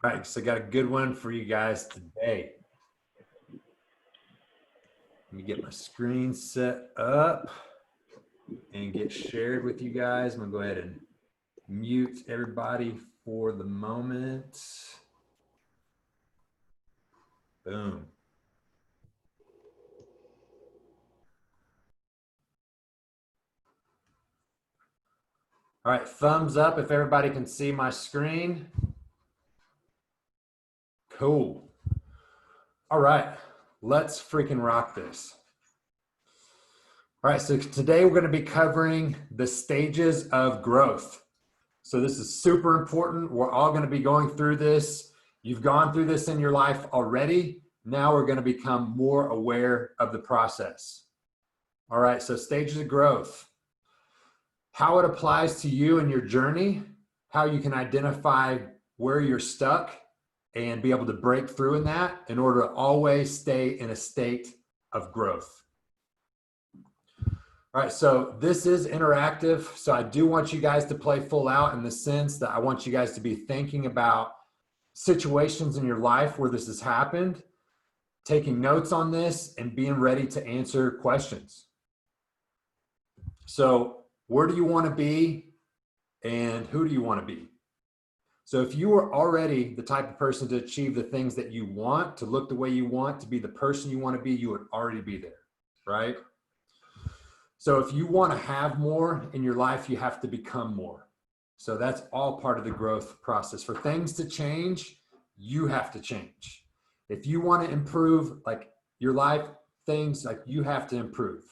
All right, so I got a good one for you guys today. Let me get my screen set up and get shared with you guys. I'm gonna go ahead and mute everybody for the moment. Boom. All right, thumbs up if everybody can see my screen. Cool. All right, let's freaking rock this. All right, so today we're going to be covering the stages of growth. So this is super important. We're all going to be going through this. You've gone through this in your life already. Now we're going to become more aware of the process. All right, so stages of growth. How it applies to you and your journey, how you can identify where you're stuck and be able to break through in that in order to always stay in a state of growth. All right, so this is interactive. So I do want you guys to play full out in the sense that I want you guys to be thinking about situations in your life where this has happened, taking notes on this, and being ready to answer questions. So where do you want to be and who do you want to be? So if you were already the type of person to achieve the things that you want, to look the way you want, to be the person you want to be, you would already be there, right? So if you want to have more in your life, you have to become more. So that's all part of the growth process. For things to change, you have to change. If you want to improve like your life, things like you have to improve.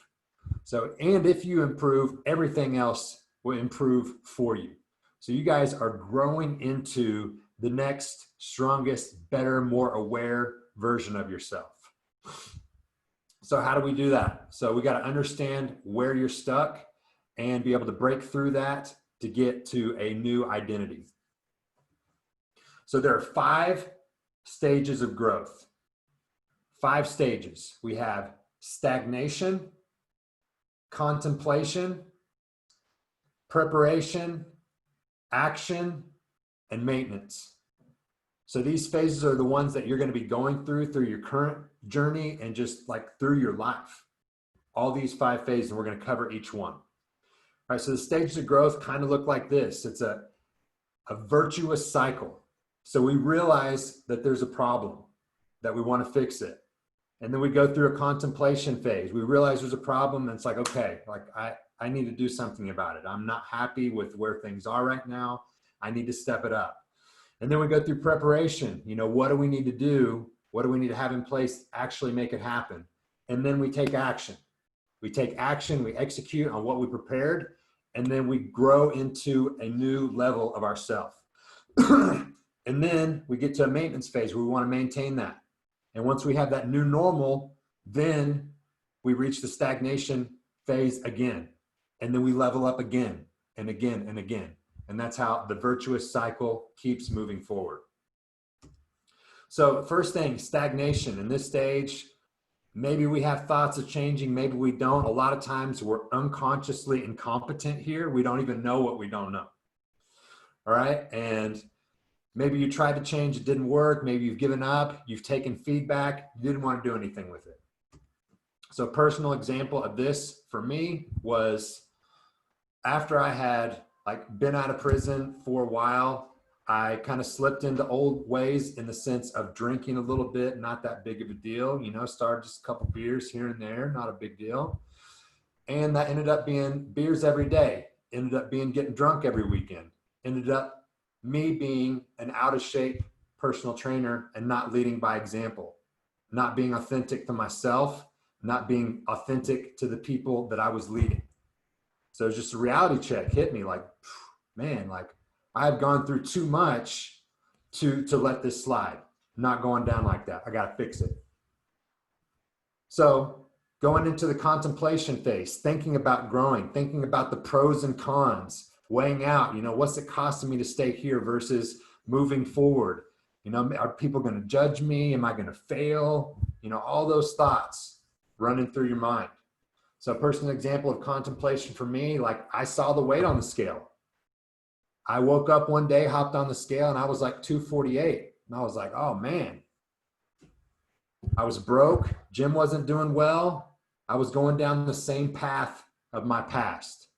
So, and if you improve, everything else will improve for you. So you guys are growing into the next strongest, better, more aware version of yourself. So how do we do that? So we got to understand where you're stuck and be able to break through that to get to a new identity. So there are 5 stages of growth. 5 stages. We have stagnation, contemplation, preparation, action, and maintenance. So these phases are the ones that you're going to be going through your current journey and just like through your life. All these 5 phases, and we're going to cover each one. All right, so the stages of growth kind of look like this. It's a virtuous cycle. So we realize that there's a problem, that we want to fix it. And then we go through a contemplation phase. We realize there's a problem, and it's like, okay, like I need to do something about it. I'm not happy with where things are right now. I need to step it up. And then we go through preparation. You know, what do we need to do? What do we need to have in place to actually make it happen? And then we take action. We take action, we execute on what we prepared, and then we grow into a new level of ourselves. And then we get to a maintenance phase where we want to maintain that. And once we have that new normal, then we reach the stagnation phase again. And then we level up again and again and again. And that's how the virtuous cycle keeps moving forward. So first thing, stagnation. In this stage, maybe we have thoughts of changing, maybe we don't. A lot of times we're unconsciously incompetent here. We don't even know what we don't know. All right. And maybe you tried to change, it didn't work. Maybe you've given up, you've taken feedback, you didn't want to do anything with it. So a personal example of this for me was after I had like been out of prison for a while, I kind of slipped into old ways in the sense of drinking a little bit, not that big of a deal, you know, started just a couple beers here and there, not a big deal. And that ended up being beers every day, ended up being getting drunk every weekend, ended up me being an out of shape personal trainer and not leading by example, not being authentic to myself, not being authentic to the people that I was leading. So it's just a reality check hit me like, man, like I've gone through too much to let this slide. I'm not going down like that. I got to fix it. So going into the contemplation phase, thinking about growing, thinking about the pros and cons, weighing out, you know, what's it costing me to stay here versus moving forward? You know, are people going to judge me? Am I going to fail? You know, all those thoughts running through your mind. So a personal example of contemplation for me, like I saw the weight on the scale. I woke up one day, hopped on the scale, and I was like 248. And I was like, oh man, I was broke. Gym wasn't doing well. I was going down the same path of my past.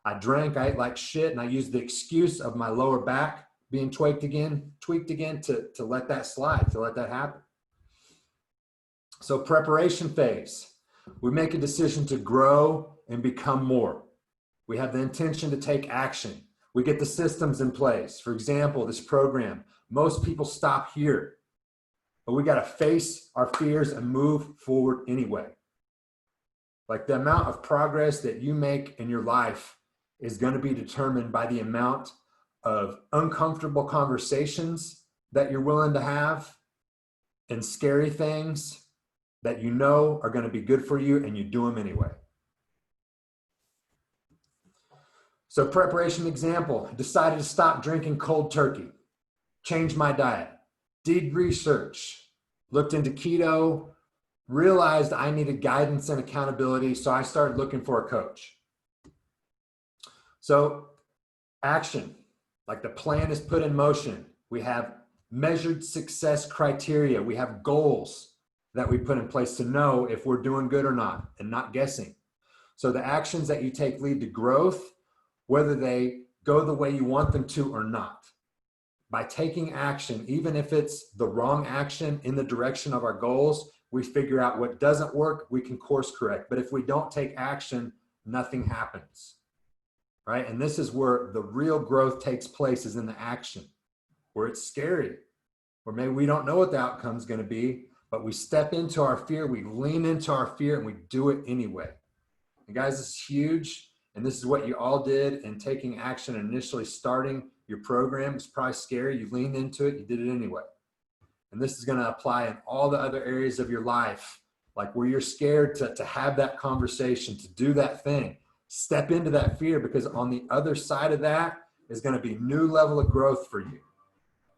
I drank, I ate like shit, and I used the excuse of my lower back being tweaked again to let that slide, to let that happen. So preparation phase, we make a decision to grow and become more. We have the intention to take action. We get the systems in place. For example, this program, most people stop here, but we got to face our fears and move forward anyway. Like the amount of progress that you make in your life is going to be determined by the amount of uncomfortable conversations that you're willing to have and scary things that you know are going to be good for you, and you do them anyway. So preparation example, decided to stop drinking cold turkey, changed my diet, did research, looked into keto, realized I needed guidance and accountability, so I started looking for a coach. So action, like the plan is put in motion. We have measured success criteria. We have goals that we put in place to know if we're doing good or not, and not guessing. So the actions that you take lead to growth, whether they go the way you want them to or not. By taking action, even if it's the wrong action in the direction of our goals, we figure out what doesn't work, we can course correct. But if we don't take action, nothing happens. Right? And this is where the real growth takes place, is in the action, where it's scary, where maybe we don't know what the outcome is going to be, but we step into our fear, we lean into our fear, and we do it anyway. And guys, this is huge. And this is what you all did in taking action, initially starting your program. It's probably scary. You leaned into it. You did it anyway. And this is going to apply in all the other areas of your life, like where you're scared to have that conversation, to do that thing. Step into that fear, because on the other side of that is going to be new level of growth for you.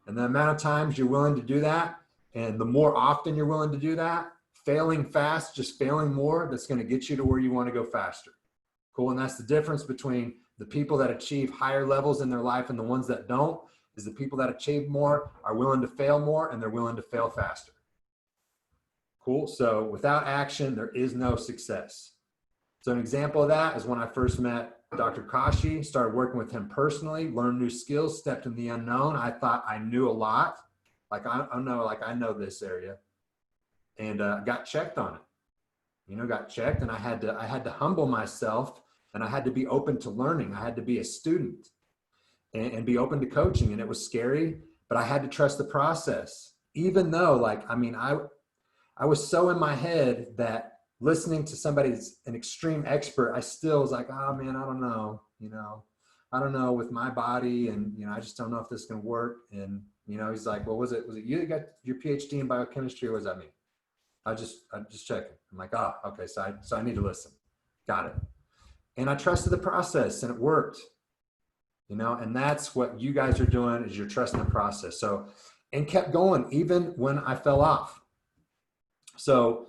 And the amount of times you're willing to do that, and the more often you're willing to do that, failing fast, just failing more, that's going to get you to where you want to go faster. Cool. And that's the difference between the people that achieve higher levels in their life and the ones that don't, is the people that achieve more are willing to fail more, and they're willing to fail faster. Cool. So without action, there is no success. So an example of that is when I first met Dr. Kashi, started working with him personally, learned new skills, stepped in the unknown. I thought I knew a lot. Like I know this area, and got checked on it. Got checked, and I had to humble myself, and I had to be open to learning. I had to be a student and be open to coaching, and it was scary, but I had to trust the process. Even though, I was so in my head that listening to somebody that's an extreme expert, I still was like, oh man, I don't know, I don't know with my body, and I just don't know if this can work. And he's like, well, was it you that got your PhD in biochemistry, or what does that mean? I'm just checking. I'm like, oh, okay, so I need to listen. Got it. And I trusted the process, and it worked. And that's what you guys are doing, is you're trusting the process. So, and kept going even when I fell off. So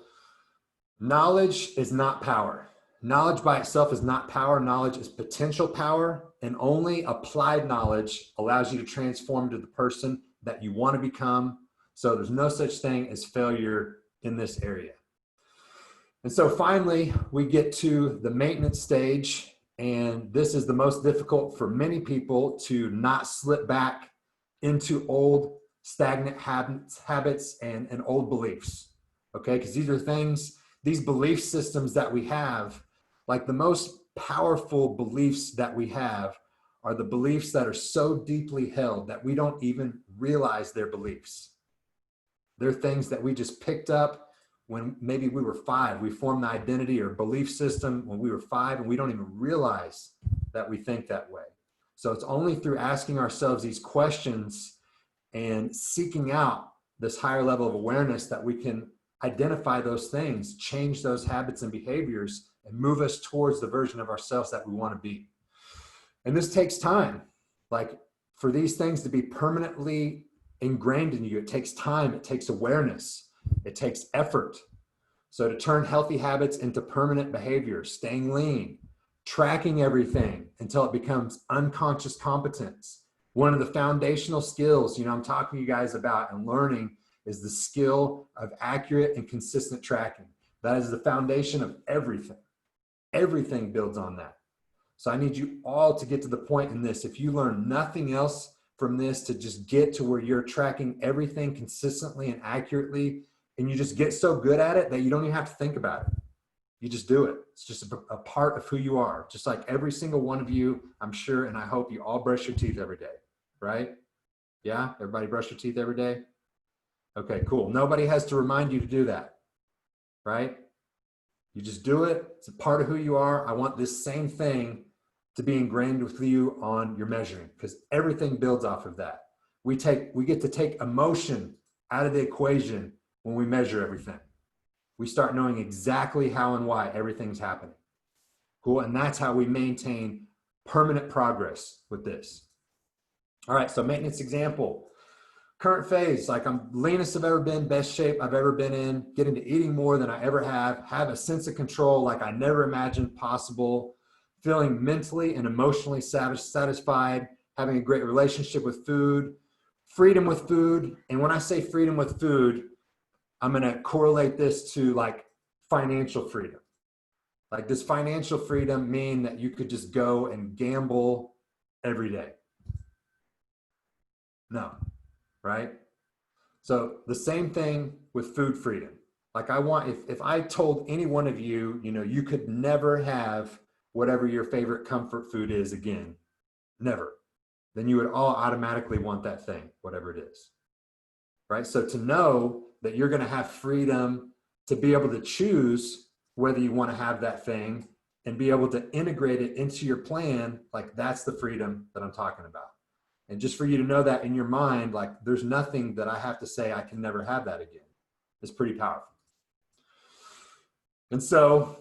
knowledge is not power. Knowledge by itself is not power. Knowledge is potential power, and only applied knowledge allows you to transform into the person that you want to become. So there's no such thing as failure in this area. And so finally, we get to the maintenance stage, and this is the most difficult for many people, to not slip back into old stagnant habits and old beliefs. Okay, because these are things, these belief systems that we have, like the most powerful beliefs that we have are the beliefs that are so deeply held that we don't even realize they're beliefs. They're things that we just picked up when maybe we were 5. We formed the identity or belief system when we were 5, and we don't even realize that we think that way. So it's only through asking ourselves these questions and seeking out this higher level of awareness that we can identify those things, change those habits and behaviors, and move us towards the version of ourselves that we want to be. And this takes time. Like, for these things to be permanently ingrained in you, it takes time, it takes awareness, it takes effort. So to turn healthy habits into permanent behaviors, staying lean, tracking everything until it becomes unconscious competence, One of the foundational skills, I'm talking to you guys about and learning is the skill of accurate and consistent tracking. That is the foundation of everything. Everything builds on that. So I need you all to get to the point in this. If you learn nothing else from this, to just get to where you're tracking everything consistently and accurately, and you just get so good at it that you don't even have to think about it. You just do it. It's just a part of who you are. Just like every single one of you, I'm sure, and I hope you all brush your teeth every day, right? Yeah, everybody brush your teeth every day? Okay, cool. Nobody has to remind you to do that, right? You just do it. It's a part of who you are. I want this same thing to be ingrained with you on your measuring, because everything builds off of that. We get to take emotion out of the equation when we measure everything. We start knowing exactly how and why everything's happening. Cool. And that's how we maintain permanent progress with this. All right. So maintenance example, current phase, like I'm leanest I've ever been, best shape I've ever been in, getting to eating more than I ever have a sense of control like I never imagined possible, feeling mentally and emotionally satisfied, having a great relationship with food, freedom with food. And when I say freedom with food, I'm going to correlate this to like financial freedom. Like, does financial freedom mean that you could just go and gamble every day? No, right? So the same thing with food freedom. Like I want, if I told any one of you, you could never have whatever your favorite comfort food is again, never, then you would all automatically want that thing, whatever it is, right? So to know that you're going to have freedom to be able to choose whether you want to have that thing and be able to integrate it into your plan, like that's the freedom that I'm talking about. And just for you to know that in your mind, like there's nothing that I have to say I can never have that again. It's pretty powerful. And so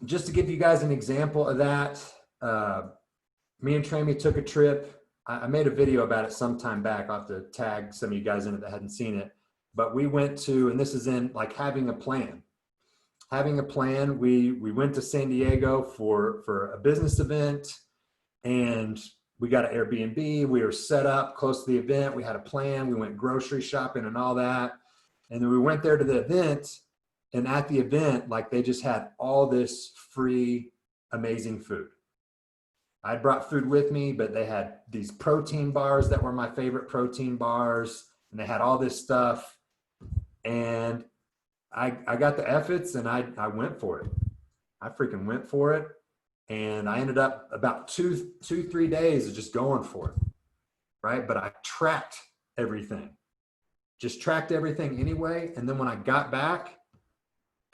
just to give you guys an example of that, me and Tramy took a trip. I made a video about it some time back. I'll have to tag some of you guys in it that hadn't seen it. But we went to, and this is in like having a plan. Having a plan, we went to San Diego for a business event, and we got an Airbnb. We were set up close to the event. We had a plan. We went grocery shopping and all that. And then we went there to the event, and at the event, like they just had all this free, amazing food. I brought food with me, but they had these protein bars that were my favorite protein bars, and they had all this stuff. And I got the efforts, and I went for it. I freaking went for it. And I ended up about 3 days of just going for it, right? But I tracked everything, just tracked everything anyway. And then when I got back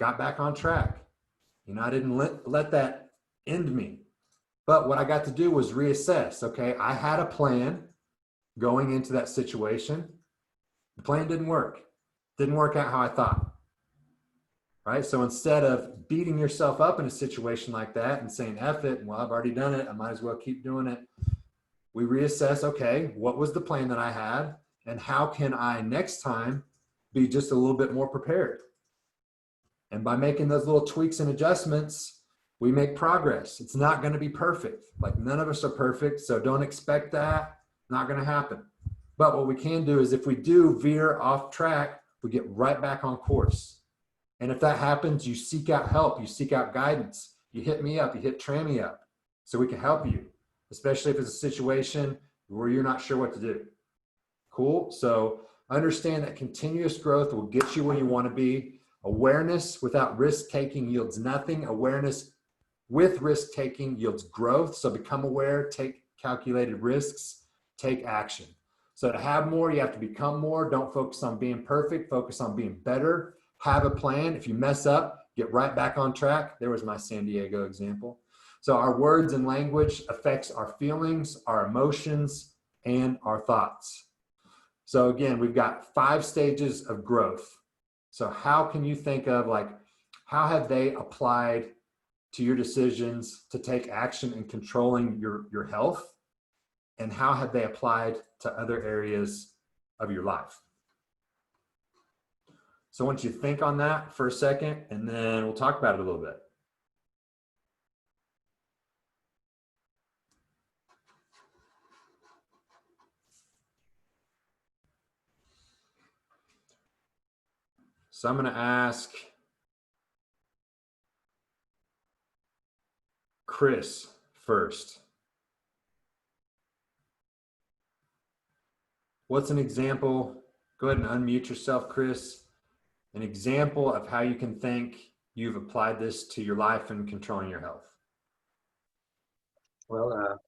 on track. I didn't let that end me. But what I got to do was reassess. Okay, I had a plan going into that situation. The plan didn't work. Didn't work out how I thought. Right? So instead of beating yourself up in a situation like that and saying, F it, well, I've already done it, I might as well keep doing it. We reassess, okay, what was the plan that I had? And how can I next time be just a little bit more prepared? And by making those little tweaks and adjustments, we make progress. It's not going to be perfect. Like none of us are perfect. So don't expect that. Not going to happen. But what we can do is if we do veer off track, we get right back on course. And if that happens, you seek out help. You seek out guidance. You hit me up. You hit Tramy up so we can help you, especially if it's a situation where you're not sure what to do. Cool. So understand that continuous growth will get you where you want to be. Awareness without risk-taking yields nothing. Awareness with risk-taking yields growth. So become aware, take calculated risks, take action. So to have more, you have to become more. Don't focus on being perfect. Focus on being better. Have a plan. If you mess up, get right back on track. There was my San Diego example. So our words and language affects our feelings, our emotions, and our thoughts. So again, we've got 5 stages of growth. So how can you think of like, how have they applied to your decisions to take action in controlling your health? And how have they applied to other areas of your life? So I want you to think on that for a second, and then we'll talk about it a little bit. So I'm going to ask Chris first. What's an example? Go ahead and unmute yourself, Chris. An example of how you can think you've applied this to your life and controlling your health. Well,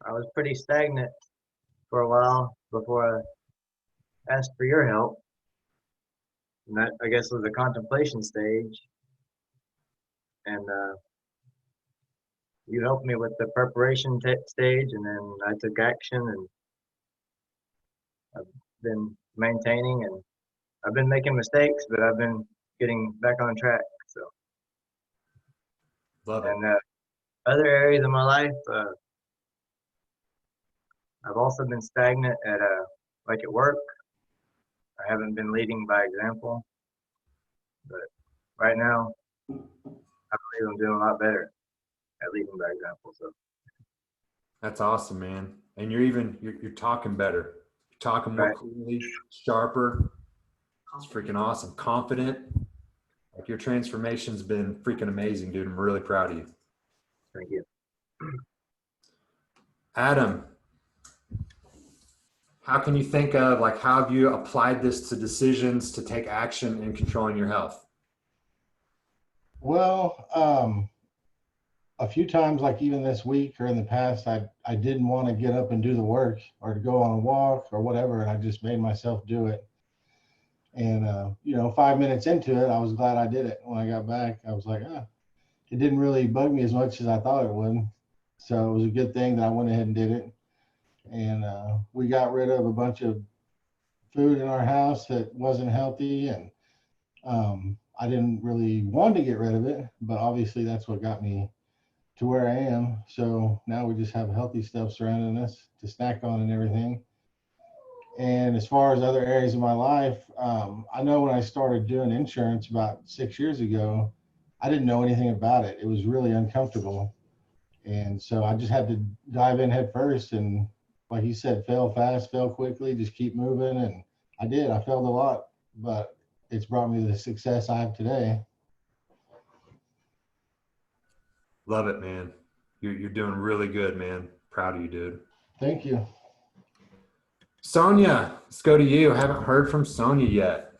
I was pretty stagnant for a while before I asked for your help. And that, I guess, was the contemplation stage. And you helped me with the preparation stage, and then I took action, and I've been maintaining, and I've been making mistakes, but I've been getting back on track. So, Love it. and other areas of my life, I've also been stagnant at like at work. I haven't been leading by example, but right now I believe I'm doing a lot better at leading by example. So That's awesome, man. And you're talking better. You're talking more right. clearly, sharper. It's freaking awesome. Confident. Like your transformation's been freaking amazing, dude. I'm really proud of you. Thank you. Adam, how can you think of, like, how have you applied this to decisions to take action in controlling your health? Well, a few times, like even this week or in the past, I didn't want to get up and do the work or to go on a walk or whatever, and I just made myself do it. And 5 minutes into it, I was glad I did it. When I got back, I was like, it didn't really bug me as much as I thought it would. So it was a good thing that I went ahead and did it. And we got rid of a bunch of food in our house that wasn't healthy, and I didn't really want to get rid of it, but obviously that's what got me to where I am. So now we just have healthy stuff surrounding us to snack on and everything. And as far as other areas of my life, I know when I started doing insurance about 6 years ago, I didn't know anything about it. It was really uncomfortable. And so I just had to dive in head first. And like you said, fail fast, fail quickly, just keep moving. And I did. I failed a lot, but it's brought me the success I have today. Love it, man. You're doing really good, man. Proud of you, dude. Thank you. Sonia, let's go to you. I haven't heard from Sonia yet.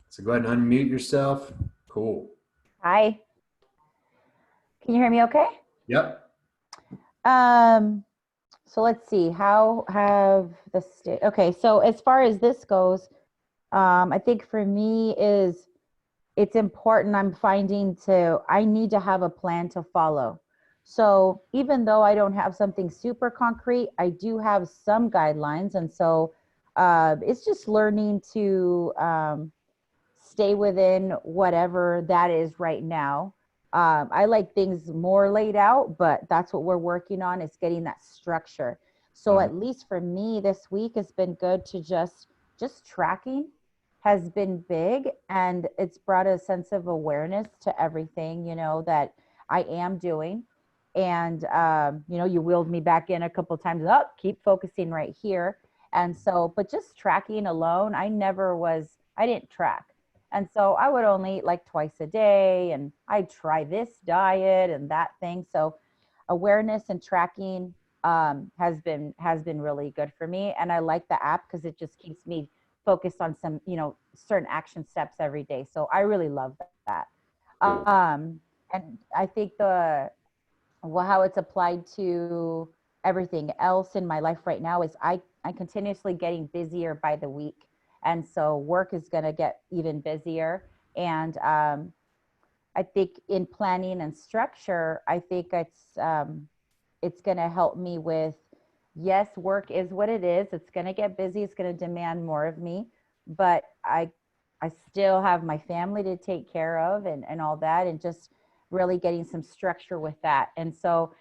So go ahead and unmute yourself. Cool. Hi. Can you hear me okay? Yep. So let's see, how have the state, okay, so as far as this goes, I think for me it's important, I'm finding I need to have a plan to follow. So even though I don't have something super concrete, I do have some guidelines. And so it's just learning to stay within whatever that is right now. I like things more laid out, but that's what we're working on, is getting that structure. So at least for me this week has been good to just tracking has been big, and it's brought a sense of awareness to everything, that I am doing. And, you wheeled me back in a couple of times, keep focusing right here. And so, but just tracking alone, I didn't track. And so I would only eat like twice a day, and I'd try this diet and that thing. So awareness and tracking has been really good for me. And I like the app because it just keeps me focused on some, certain action steps every day. So I really love that. And I think how it's applied to everything else in my life right now is I'm continuously getting busier by the week. And so work is going to get even busier. And I think in planning and structure, I think it's going to help me with, yes, work is what it is. It's going to get busy. It's going to demand more of me, but I still have my family to take care of and all that, and just really getting some structure with that. And so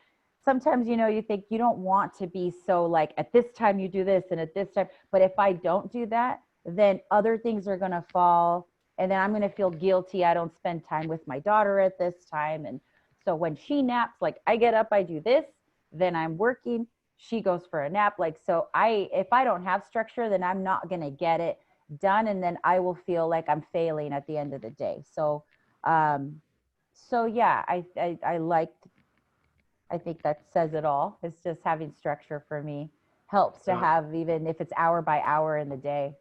sometimes, you think you don't want to be so like, at this time you do this and at this time, but if I don't do that, then other things are going to fall. And then I'm going to feel guilty. I don't spend time with my daughter at this time. And so when she naps, like I get up, I do this, then I'm working, she goes for a nap. Like, so if I don't have structure, then I'm not going to get it. done, and then I will feel like I'm failing at the end of the day. So yeah, I think that says it all. It's just having structure for me helps to have, even if it's hour by hour in the day.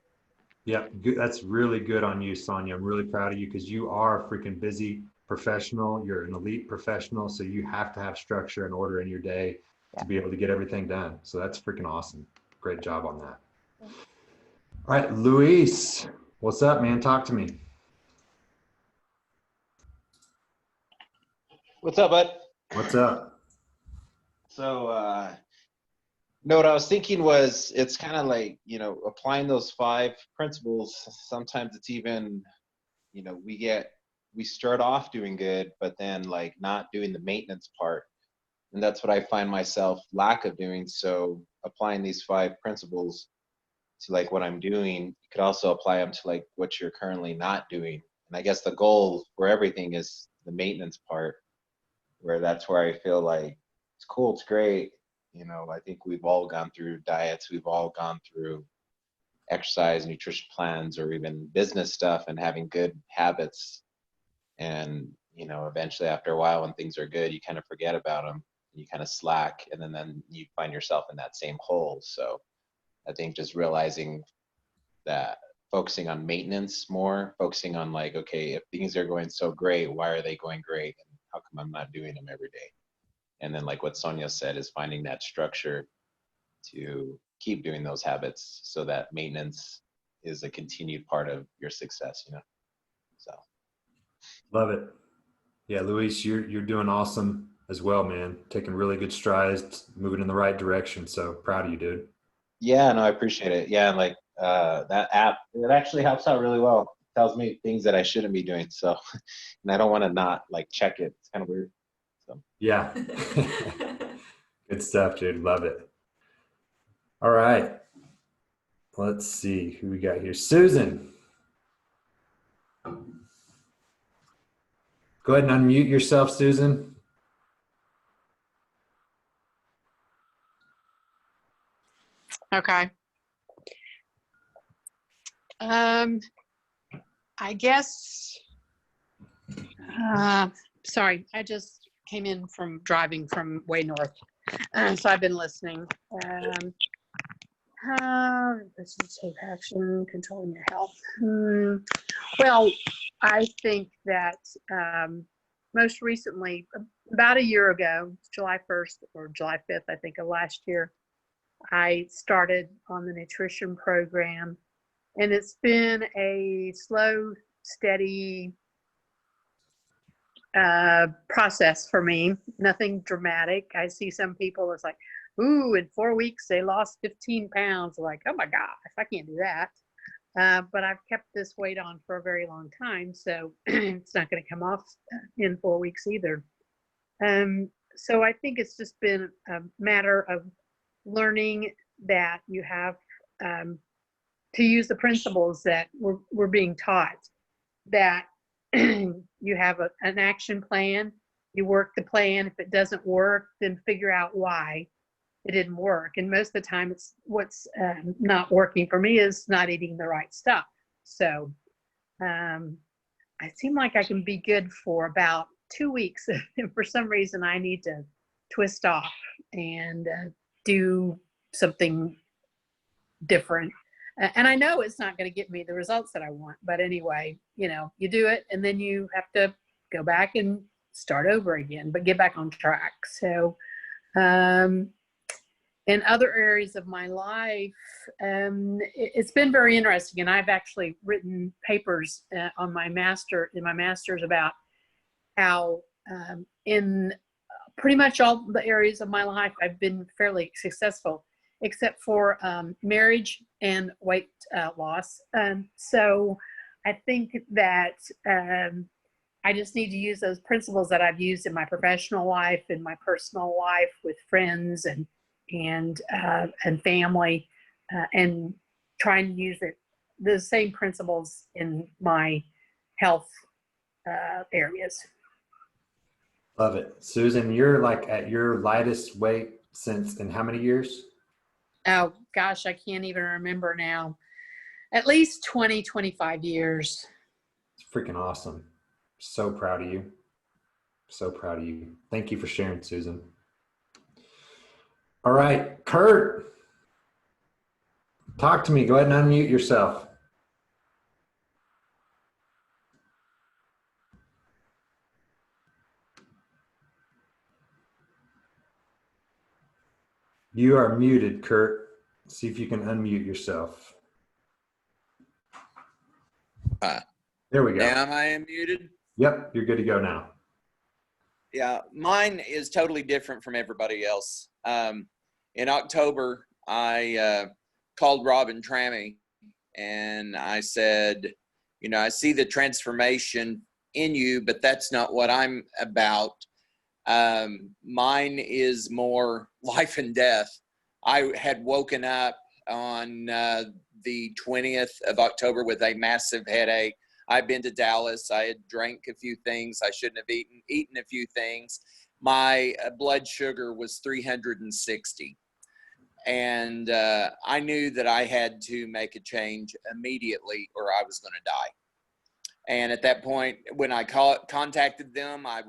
Yeah, good. That's really good on you, Sonia. I'm really proud of you because you are a freaking busy professional. You're an elite professional, so you have to have structure and order in your day to be able to get everything done. So that's freaking awesome. Great job on that. All right, Luis, what's up, man? Talk to me. What's up, bud? What's up? So, no, what I was thinking was it's kind of like, applying those 5 principles. Sometimes it's even, we start off doing good, but then like not doing the maintenance part. And that's what I find myself lack of doing. So applying these 5 principles to like what I'm doing, you could also apply them to like what you're currently not doing. And I guess the goal for everything is the maintenance part, where that's where I feel like it's cool, it's great. I think we've all gone through diets, we've all gone through exercise, nutrition plans, or even business stuff and having good habits. And, eventually after a while when things are good, you kind of forget about them, you kind of slack, and then you find yourself in that same hole. So I think just realizing that, focusing on maintenance more, focusing on like, okay, if things are going so great, why are they going great? And how come I'm not doing them every day? And then like what Sonia said, is finding that structure to keep doing those habits so that maintenance is a continued part of your success, So. Love it. Yeah, Luis, you're doing awesome as well, man. Taking really good strides, moving in the right direction. So proud of you, dude. Yeah, no, I appreciate it. Yeah, and like that app, it actually helps out really well. It tells me things that I shouldn't be doing. So, and I don't want to not like check it. It's kind of weird. So. Yeah. Good stuff, dude. Love it. All right. Let's see who we got here. Susan. Go ahead and unmute yourself, Susan. Okay. I guess, sorry, I just came in from driving from way north. So I've been listening. Let's just take action, controlling your health. Well, I think that most recently, about a year ago, July 1st or July 5th, I think, of last year, I started on the nutrition program, and it's been a slow, steady process for me. Nothing dramatic. I see some people, it's like, ooh, in 4 weeks they lost 15 pounds. Like, oh my gosh, I can't do that. But I've kept this weight on for a very long time, so it's not going to come off in 4 weeks either. So I think it's just been a matter of learning that you have to use the principles that we're being taught, that you have an action plan, you work the plan. If it doesn't work, then figure out why it didn't work. And most of the time, it's what's not working for me is not eating the right stuff. So I seem like I can be good for about 2 weeks. And for some reason, I need to twist off and do something different. And I know it's not going to get me the results that I want. But anyway, you do it, and then you have to go back and start over again, but get back on track. So in other areas of my life, it's been very interesting. And I've actually written papers on my master's about how in pretty much all the areas of my life, I've been fairly successful, except for marriage and weight loss. So I think that I just need to use those principles that I've used in my professional life, in my personal life with friends and family, and trying to use the same principles in my health areas. Love it. Susan, you're like at your lightest weight since in how many years? Oh gosh, I can't even remember now. at least 20, 25 years. It's freaking awesome. So proud of you. So proud of you. Thank you for sharing, Susan. All right, Kurt, talk to me. Go ahead and unmute yourself. You are muted, Kurt. See if you can unmute yourself. There we go. Now am I muted? Yep, you're good to go now. Yeah, mine is totally different from everybody else. In October, I called Robin Trammy and I said, you know, I see the transformation in you, but that's not what I'm about. Mine is more life and death. I had woken up on the 20th of October with a massive headache. I've been to Dallas. I had drank a few things I shouldn't have eaten a few things. My blood sugar was 360. And I knew that I had to make a change immediately or I was going to die. And at that point, when I contacted them, I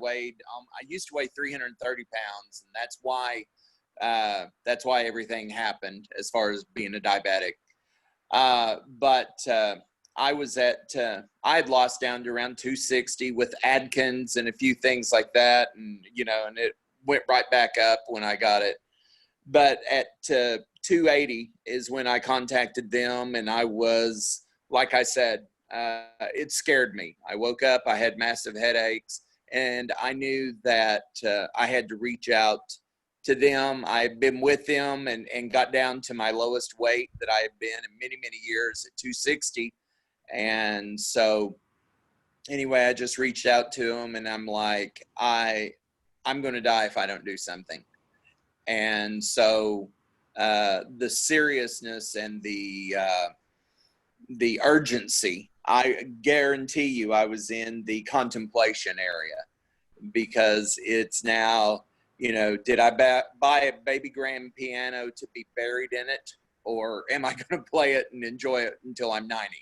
used to weigh 330 pounds. And that's why everything happened as far as being a diabetic. I had lost down to around 260 with Adkins and a few things like that. And, you know, and it went right back up when I got it. But at 280 is when I contacted them. And I was, like I said, it scared me. I woke up, I had massive headaches, and I knew that I had to reach out to them. I've been with them and got down to my lowest weight that I had been in many, many years at 260. And so anyway, I just reached out to them and I'm like, I'm going to die if I don't do something. And so the seriousness and the urgency, I guarantee you I was in the contemplation area because it's now, you know, did I buy a baby grand piano to be buried in it, or am I going to play it and enjoy it until I'm 90?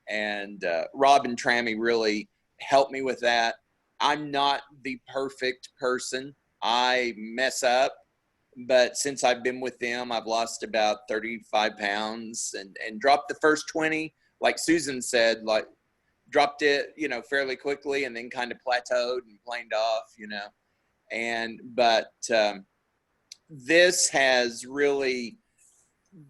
And Robin Trammy really helped me with that. I'm not the perfect person. I mess up, but since I've been with them, I've lost about 35 pounds and dropped the first 20, like Susan said, like dropped it, you know, fairly quickly and then kind of plateaued and planed off, you know. But this has really,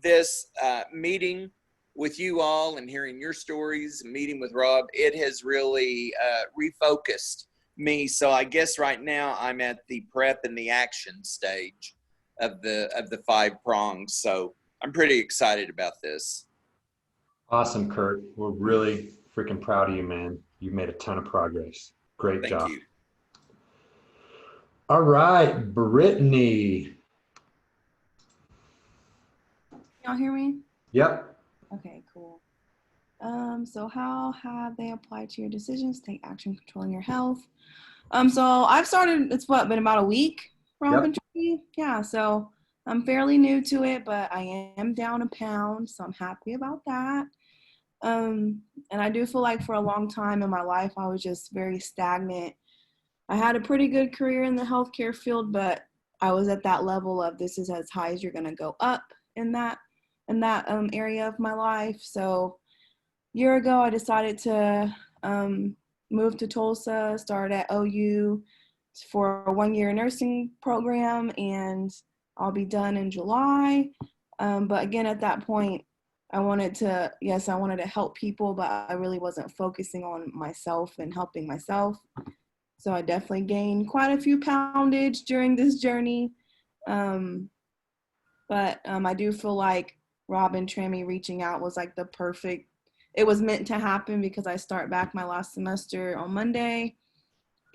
this meeting with you all and hearing your stories, meeting with Rob, it has really refocused me. So I guess right now I'm at the prep and the action stage of the 5 prongs. So I'm pretty excited about this. Awesome, Kurt. We're really freaking proud of you, man. You've made a ton of progress. Great job. Thank you. All right, Brittany. Y'all hear me? Yep. Okay, cool. So how have they applied to your decisions? Take action controlling your health. So I've started, been about a week, Robin? Yep. Yeah, so I'm fairly new to it, but I am down a pound, so I'm happy about that. And I do feel like for a long time in my life, I was just very stagnant. I had a pretty good career in the healthcare field, but I was at that level of this is as high as you're going to go up in that area of my life. So a year ago, I decided to move to Tulsa, start at OU for a 1-year nursing program, and I'll be done in July. But again, at that point, I wanted to help people, but I really wasn't focusing on myself and helping myself. So I definitely gained quite a few poundage during this journey. But I do feel like Robin Trammy reaching out was like it was meant to happen because I start back my last semester on Monday.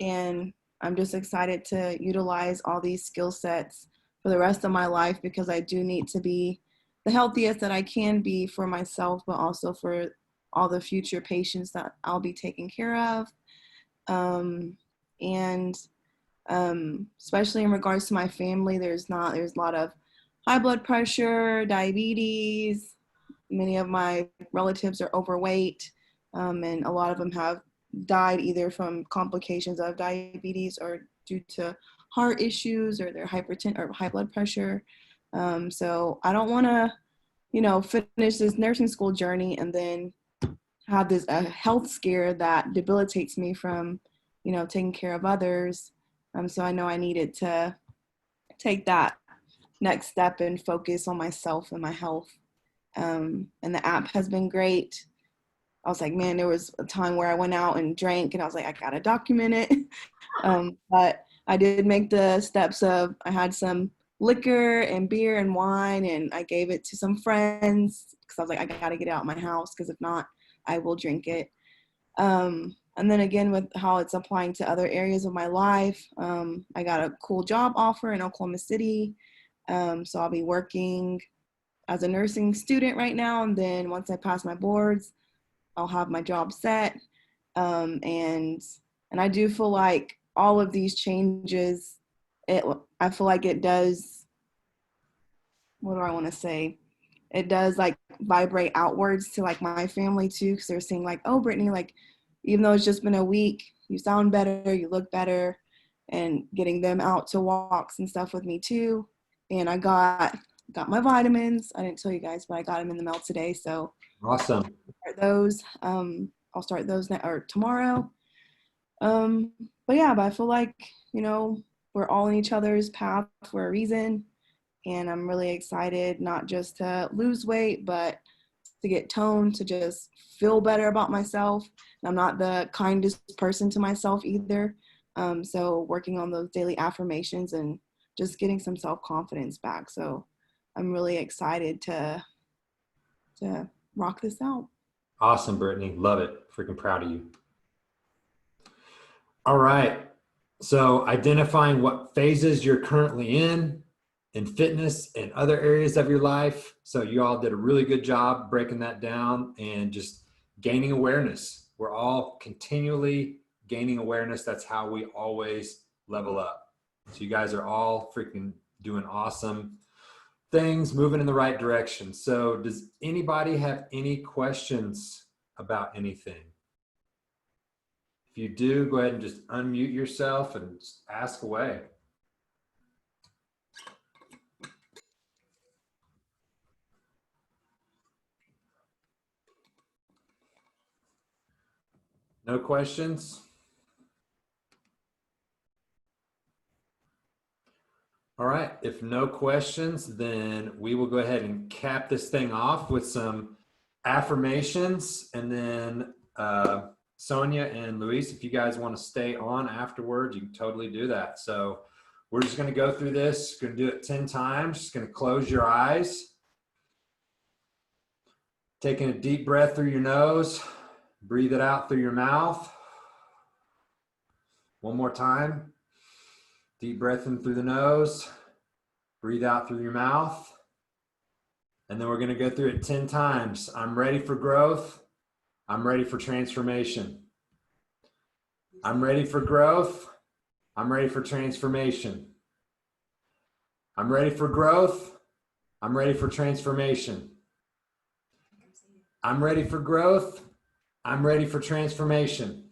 And I'm just excited to utilize all these skill sets for the rest of my life because I do need to be the healthiest that I can be for myself, but also for all the future patients that I'll be taking care of. Especially in regards to my family, there's a lot of high blood pressure, diabetes, Many of my relatives are overweight, and a lot of them have died either from complications of diabetes or due to heart issues or their hypertension or high blood pressure. So I don't want to, finish this nursing school journey and then have this a health scare that debilitates me from, taking care of others. So I know I needed to take that next step and focus on myself and my health. And the app has been great. I was like, man, there was a time where I went out and drank, and I was like, I gotta document it. But I did make the steps of, I had some liquor and beer and wine, and I gave it to some friends because I was like, I gotta get it out of my house because if not, I will drink it. And then again, with how it's applying to other areas of my life, I got a cool job offer in Oklahoma City. So I'll be working as a nursing student right now. And then once I pass my boards, I'll have my job set. And I do feel like all of these changes, I feel like it does, what do I want to say? It does like vibrate outwards to like my family too, because they're saying like, oh, Brittany, like, even though it's just been a week, you sound better, you look better, and getting them out to walks and stuff with me too. And I got my vitamins. I didn't tell you guys, but I got them in the mail today. So Awesome. those, I'll start those tomorrow. But yeah, but I feel like, we're all in each other's path for a reason. And I'm really excited, not just to lose weight, but to get toned, to just feel better about myself. And I'm not the kindest person to myself either. So working on those daily affirmations and just getting some self-confidence back. So I'm really excited to rock this out. Awesome, Brittany. Love it. Freaking proud of you. All right. So identifying what phases you're currently in fitness and other areas of your life. So you all did a really good job breaking that down and just gaining awareness. We're all continually gaining awareness. That's how we always level up. So you guys are all freaking doing awesome things, moving in the right direction. So does anybody have any questions about anything? If you do, go ahead and just unmute yourself and just ask away. No questions? All right, if no questions, then we will go ahead and cap this thing off with some affirmations. And then Sonia and Luis, if you guys want to stay on afterwards, you can totally do that. So we're just going to go through this, going to do it 10 times. Just going to close your eyes. Taking a deep breath through your nose, breathe it out through your mouth. One more time. Deep breath in through the nose, breathe out through your mouth. And then we're going to go through it 10 times. I'm ready for growth. I'm ready for transformation. I'm ready for growth. I'm ready for transformation. I'm ready for growth. I'm ready for transformation. I'm ready for growth. I'm ready for transformation.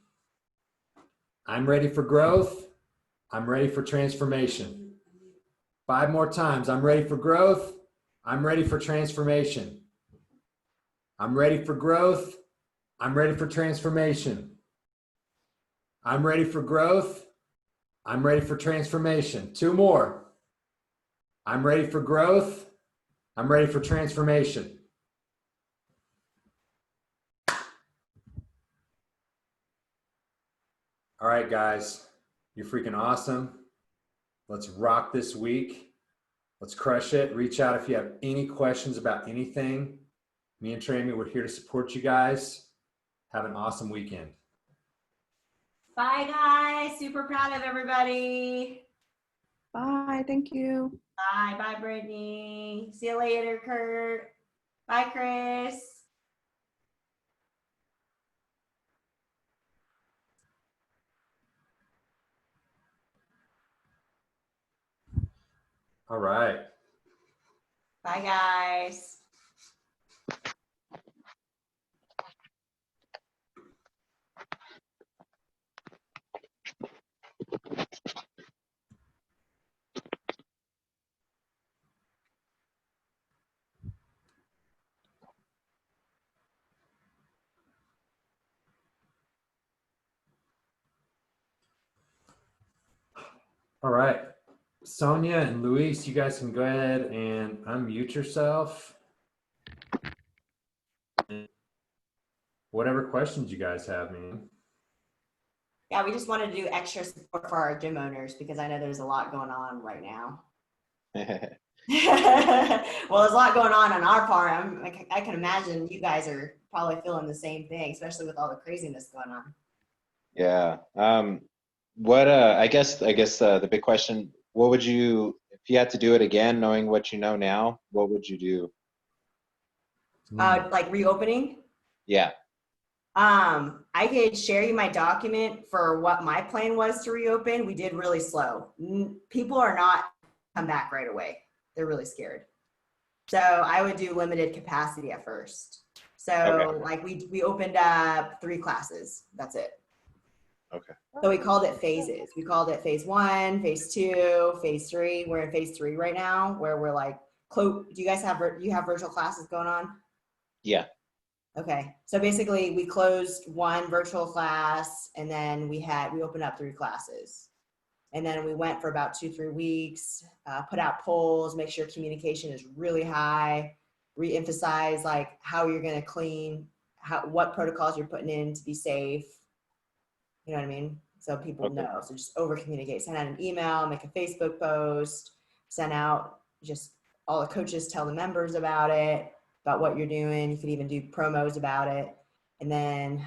I'm ready for growth. I'm ready for transformation. 5 more times. I'm ready for growth. I'm ready for transformation. I'm ready for growth. I'm ready for transformation. I'm ready for growth. I'm ready for transformation. 2 more. I'm ready for growth. I'm ready for transformation. All right, guys, you're freaking awesome. Let's rock this week. Let's crush it. Reach out if you have any questions about anything. Me and Tramy, we're here to support you guys. Have an awesome weekend. Bye, guys. Super proud of everybody. Bye. Thank you. Bye. Bye, Brittany. See you later, Kurt. Bye, Chris. All right. Bye, guys. All right. Sonia and Luis, you guys can go ahead and unmute yourself. Whatever questions you guys have, man. Yeah, we just wanted to do extra support for our gym owners because I know there's a lot going on right now. Well, there's a lot going on our part. I can imagine you guys are probably feeling the same thing, especially with all the craziness going on. Yeah. I guess the big question, what would you, if you had to do it again, knowing what you know now, what would you do? Like reopening. Yeah. I could share you my document for what my plan was to reopen. We did really slow. People are not come back right away. They're really scared. So I would do limited capacity at first. So Okay. like we opened up 3 classes. That's it. Okay. So we called it phases. We called it phase 1, phase 2, phase 3. We're in phase 3 right now, where we're like, do you guys have virtual classes going on? Yeah. Okay. So basically we closed 1 virtual class and then we opened up 3 classes. And then we went for about 2-3 weeks, put out polls, make sure communication is really high, re-emphasize like how you're going to clean, what protocols you're putting in to be safe. You know what I mean? So people know. So just over communicate, send out an email, make a Facebook post, send out just all the coaches tell the members about it, about what you're doing. You could even do promos about it. And then,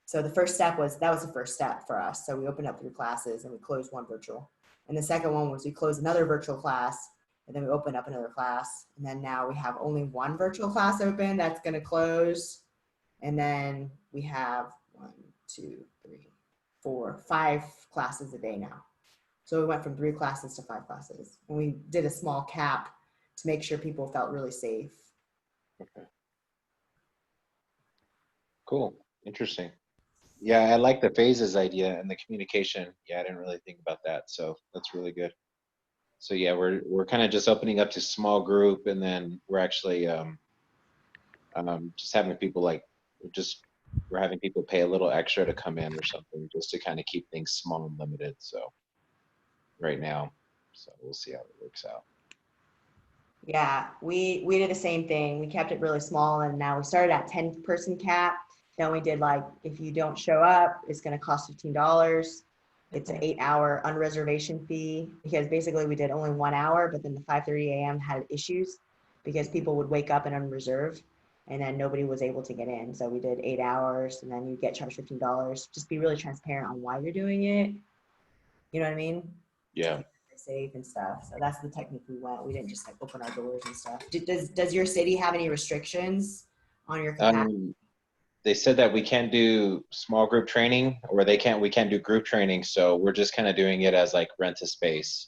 so the first step was the first step for us. So we opened up 3 classes and we closed 1 virtual. And the second one was we closed another virtual class and then we opened up another class. And then now we have only 1 virtual class open that's going to close. And then we have 1, 2, 3, 4, 5 classes a day now. So we went from 3 classes to 5 classes. And we did a small cap to make sure people felt really safe. Okay. Cool. Interesting. Yeah, I like the phases idea and the communication. Yeah, I didn't really think about that. So that's really good. So yeah, we're kind of just opening up to small group, and then we're actually just having people we're having people pay a little extra to come in or something, just to kind of keep things small and limited. So right now, so we'll see how it works out. Yeah, we did the same thing. We kept it really small, and now we started at 10-person cap. Then we did like, if you don't show up, it's going to cost $15. It's an 8-hour unreservation fee, because basically we did only 1 hour, but then the 5:30 a.m. had issues because people would wake up and unreserved, and then nobody was able to get in. So we did 8 hours, and then you get charged $15. Just be really transparent on why you're doing it. You know what I mean? Yeah. Safe and stuff. So that's the technique we went. We didn't just like open our doors and stuff. Does your city have any restrictions on your capacity? They said that we can't do small group training, or we can't do group training. So we're just kind of doing it as like rent a space.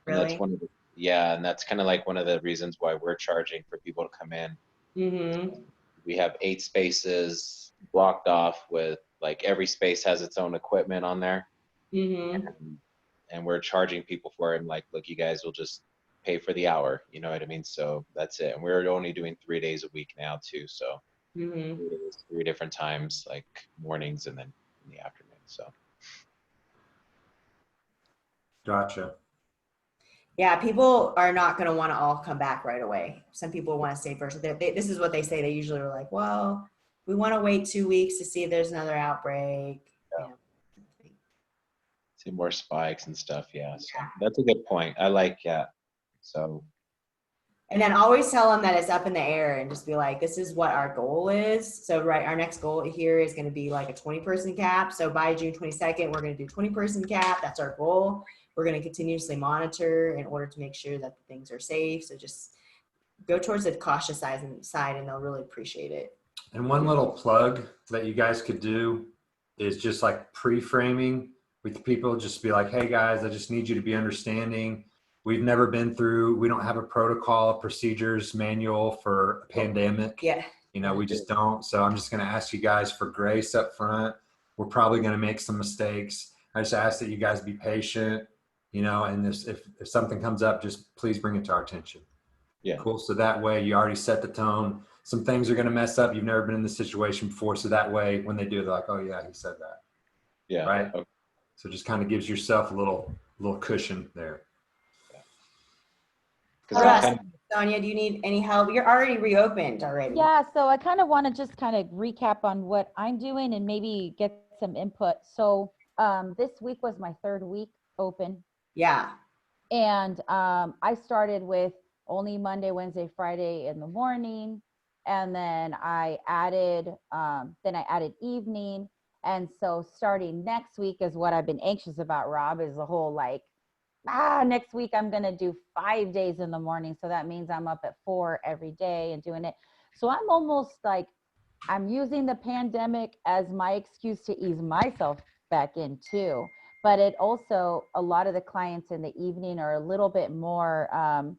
Really? And that's and that's kind of like one of the reasons why we're charging for people to come in. Mm-hmm. We have 8 spaces blocked off with, like, every space has its own equipment on there. Mm-hmm. And we're charging people for it. And like, look, you guys will just pay for the hour. You know what I mean? So that's it. And we're only doing 3 days a week now too. So Mm-hmm. 3 different times, like mornings and then in the afternoon. So. Gotcha. Yeah, people are not going to want to all come back right away. Some people want to stay first. This is what they say. They usually are like, well, we want to wait 2 weeks to see if there's another outbreak. Yeah. You know. See more spikes and stuff. Yeah. So that's a good point. I like that. So. And then always tell them that it's up in the air, and just be like, this is what our goal is. So, right, our next goal here is going to be like a 20-person cap. So by June 22nd, we're going to do 20-person cap. That's our goal. We're going to continuously monitor in order to make sure that the things are safe. So just go towards the cautious side, and they'll really appreciate it. And one little plug that you guys could do is just like pre-framing with people. Just be like, hey guys, I just need you to be understanding. We don't have a protocol, procedures manual for a pandemic. Yeah. You know, we just don't. So I'm just going to ask you guys for grace up front. We're probably going to make some mistakes. I just ask that you guys be patient, you know, and if something comes up, just please bring it to our attention. Yeah. Cool. So that way you already set the tone. Some things are going to mess up. You've never been in this situation before. So that way when they do, they're like, oh yeah, he said that. Yeah. Right. Okay. So just kind of gives yourself a little little cushion there. Because What that about Sonia? Do you need any help? You're already reopened already. Yeah, so I kind of want to just kind of recap on what I'm doing and maybe get some input. So this week was my 3rd week open. Yeah. And I started with only Monday, Wednesday, Friday in the morning. And then I added evening. And so starting next week is what I've been anxious about, Rob, is the whole like, next week I'm going to do 5 days in the morning. So that means I'm up at 4 every day and doing it. So I'm almost like, I'm using the pandemic as my excuse to ease myself back in too. But it also, a lot of the clients in the evening are a little bit more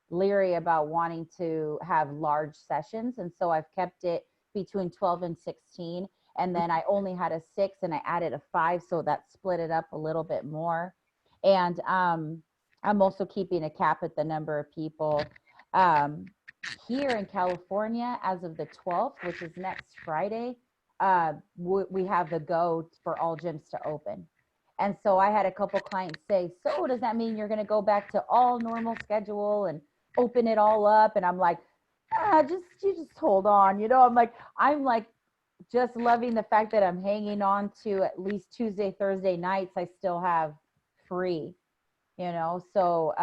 leery about wanting to have large sessions. And so I've kept it between 12 and 16. And then I only had a 6 and I added a 5. So that split it up a little bit more. And I'm also keeping a cap at the number of people. Here in California, as of the 12th, which is next Friday, we have the go for all gyms to open. And so I had a couple clients say, so does that mean you're going to go back to all normal schedule and open it all up? And I'm like, you just hold on. You know, I'm like just loving the fact that I'm hanging on to at least Tuesday, Thursday nights. I still have free, you know? So,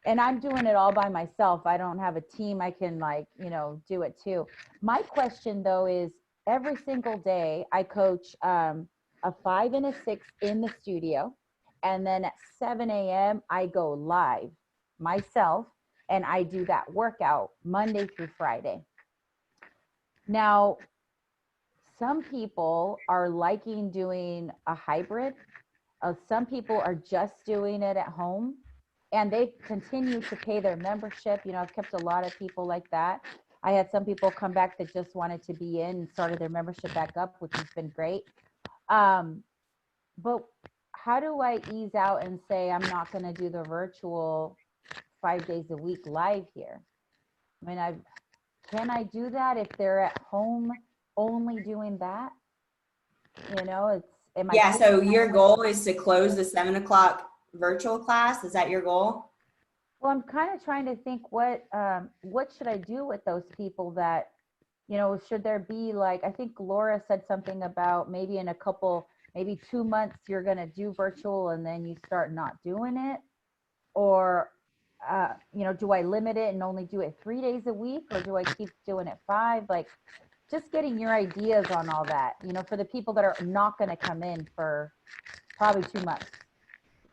and I'm doing it all by myself. I don't have a team. I can do it too. My question though is every single day I coach, a 5 and a 6 in the studio. And then at 7 a.m. I go live myself and I do that workout Monday through Friday. Now, some people are liking doing a hybrid. Some people are just doing it at home and they continue to pay their membership. You know, I've kept a lot of people like that. I had some people come back that just wanted to be in and started their membership back up, which has been great. But how do I ease out and say I'm not going to do the virtual 5 days a week live here? I mean, can I do that if they're at home only doing that? You know, Yeah. So your goal is to close the 7 o'clock virtual class. Is that your goal? Well, I'm kind of trying to think what should I do with those people that, you know, should there be like, I think Laura said something about maybe in maybe 2 months you're going to do virtual and then you start not doing it, or do I limit it and only do it 3 days a week, or do I keep doing it 5? Like, just getting your ideas on all that, you know, for the people that are not going to come in for probably 2 months.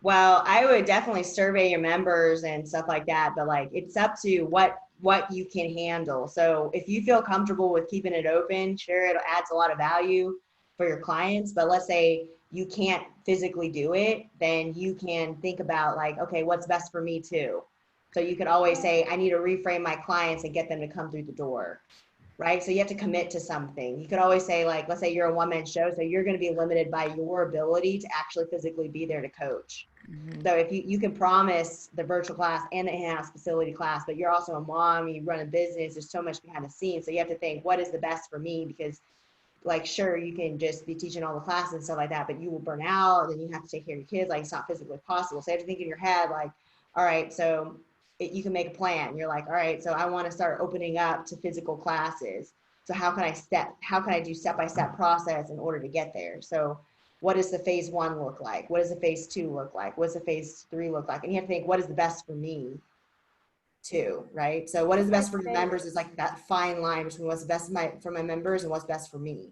Well, I would definitely survey your members and stuff like that, but like it's up to what you can handle. So if you feel comfortable with keeping it open, sure, it adds a lot of value for your clients. But let's say you can't physically do it, then you can think about like, okay, what's best for me too. So you could always say, I need to reframe my clients and get them to come through the door. Right? So you have to commit to something. You could always say, like, let's say you're a one-man show, so you're going to be limited by your ability to actually physically be there to coach. Mm-hmm. So if you can promise the virtual class and the in-house facility class, but you're also a mom, you run a business, there's so much behind the scenes. So you have to think, what is the best for me? Because like, sure, you can just be teaching all the classes and stuff like that, but you will burn out and then you have to take care of your kids. Like, it's not physically possible. So you have to think in your head, like, all right, so you can make a plan. You're like, all right, so I want to start opening up to physical classes. So how can I do step-by-step process in order to get there? So what does the phase 1 look like? What does the phase 2 look like? What does the phase 3 look like? And you have to think, what is the best for me too, right? So what is the best for your members is like that fine line between what's best for my members and what's best for me.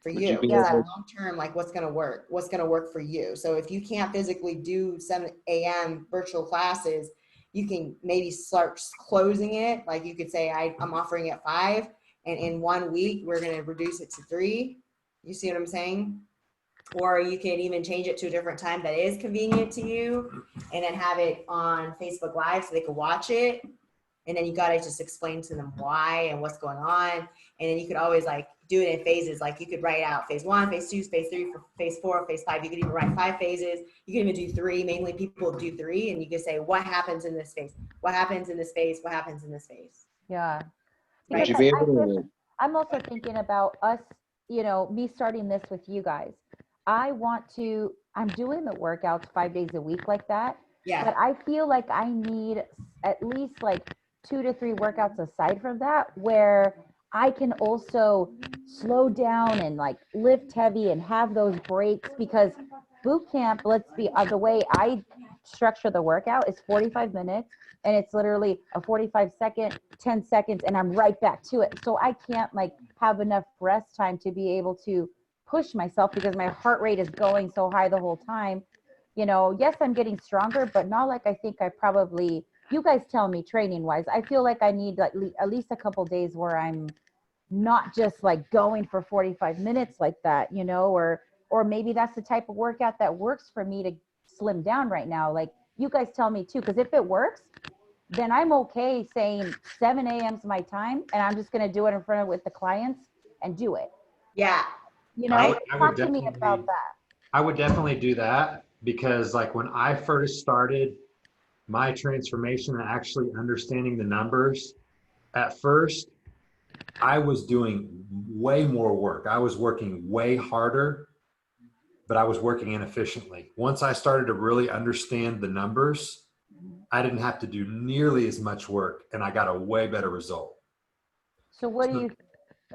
For you, long term, like what's going to work for you. So if you can't physically do 7 a.m. virtual classes, you can maybe start closing it. Like you could say, I'm offering at 5, and in 1 week, we're going to reduce it to 3. You see what I'm saying? Or you can even change it to a different time that is convenient to you, and then have it on Facebook Live so they can watch it. And then you got to just explain to them why and what's going on. And then you could always like do it in phases. Like you could write out phase 1, phase 2, phase 3, phase 4, phase 5. You could even write 5 phases. You can even do 3. Mainly people do 3. And you can say, what happens in this phase? What happens in this phase? What happens in this phase? Yeah. Would you be able to? I'm also thinking about us, you know, me starting this with you guys. I'm doing the workouts 5 days a week like that, Yeah. but I feel like I need at least like 2 to 3 workouts aside from that where I can also slow down and like lift heavy and have those breaks, because boot camp, let's be the way I structure the workout is 45 minutes, and it's literally a 45-second, 10 seconds, and I'm right back to it. So I can't like have enough rest time to be able to push myself because my heart rate is going so high the whole time. You know, yes, I'm getting stronger, but not like I think I probably, you guys tell me training wise, I feel like I need like at least a couple days where I'm not just like going for 45 minutes like that, you know, or maybe that's the type of workout that works for me to slim down right now. Like you guys tell me too, because if it works, then I'm okay saying 7 a.m. is my time, and I'm just going to do it in front of with the clients and do it. Yeah. You I know, would talk to me definitely- about that. I would definitely do that, because like when I first started my transformation and actually understanding the numbers, at first I was doing way more work. I was working way harder, but I was working inefficiently. Once I started to really understand the numbers, I didn't have to do nearly as much work, and I got a way better result. So what do you,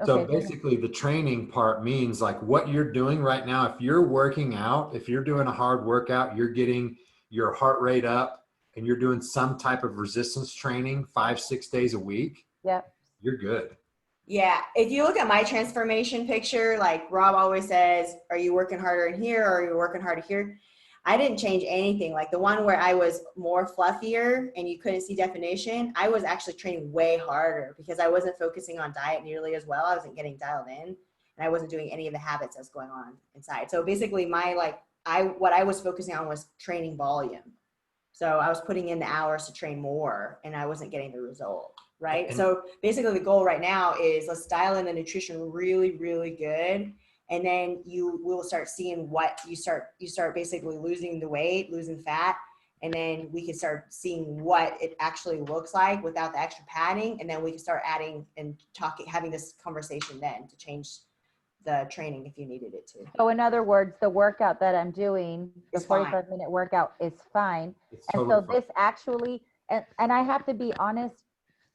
So okay, go ahead. basically the training part means like what you're doing right now, if you're working out, if you're doing a hard workout, you're getting your heart rate up and you're doing some type of resistance training 5-6 days a week, Yep. you're good. Yeah. If you look at my transformation picture, like Rob always says, are you working harder in here or are you working harder here? I didn't change anything. Like the one where I was more fluffier and you couldn't see definition, I was actually training way harder because I wasn't focusing on diet nearly as well. I wasn't getting dialed in, and I wasn't doing any of the habits that's going on inside. So basically what I was focusing on was training volume. So I was putting in the hours to train more and I wasn't getting the result, right? And- So basically the goal right now is let's dial in the nutrition really, really good. And then you will start seeing what you start basically losing the weight, losing fat. And then we can start seeing what it actually looks like without the extra padding. And then we can start adding and having this conversation then to change the training if you needed it to. So in other words, the workout that I'm doing, the It's fine. 45-minute workout is fine. It's And totally so fine. this actually, and I have to be honest,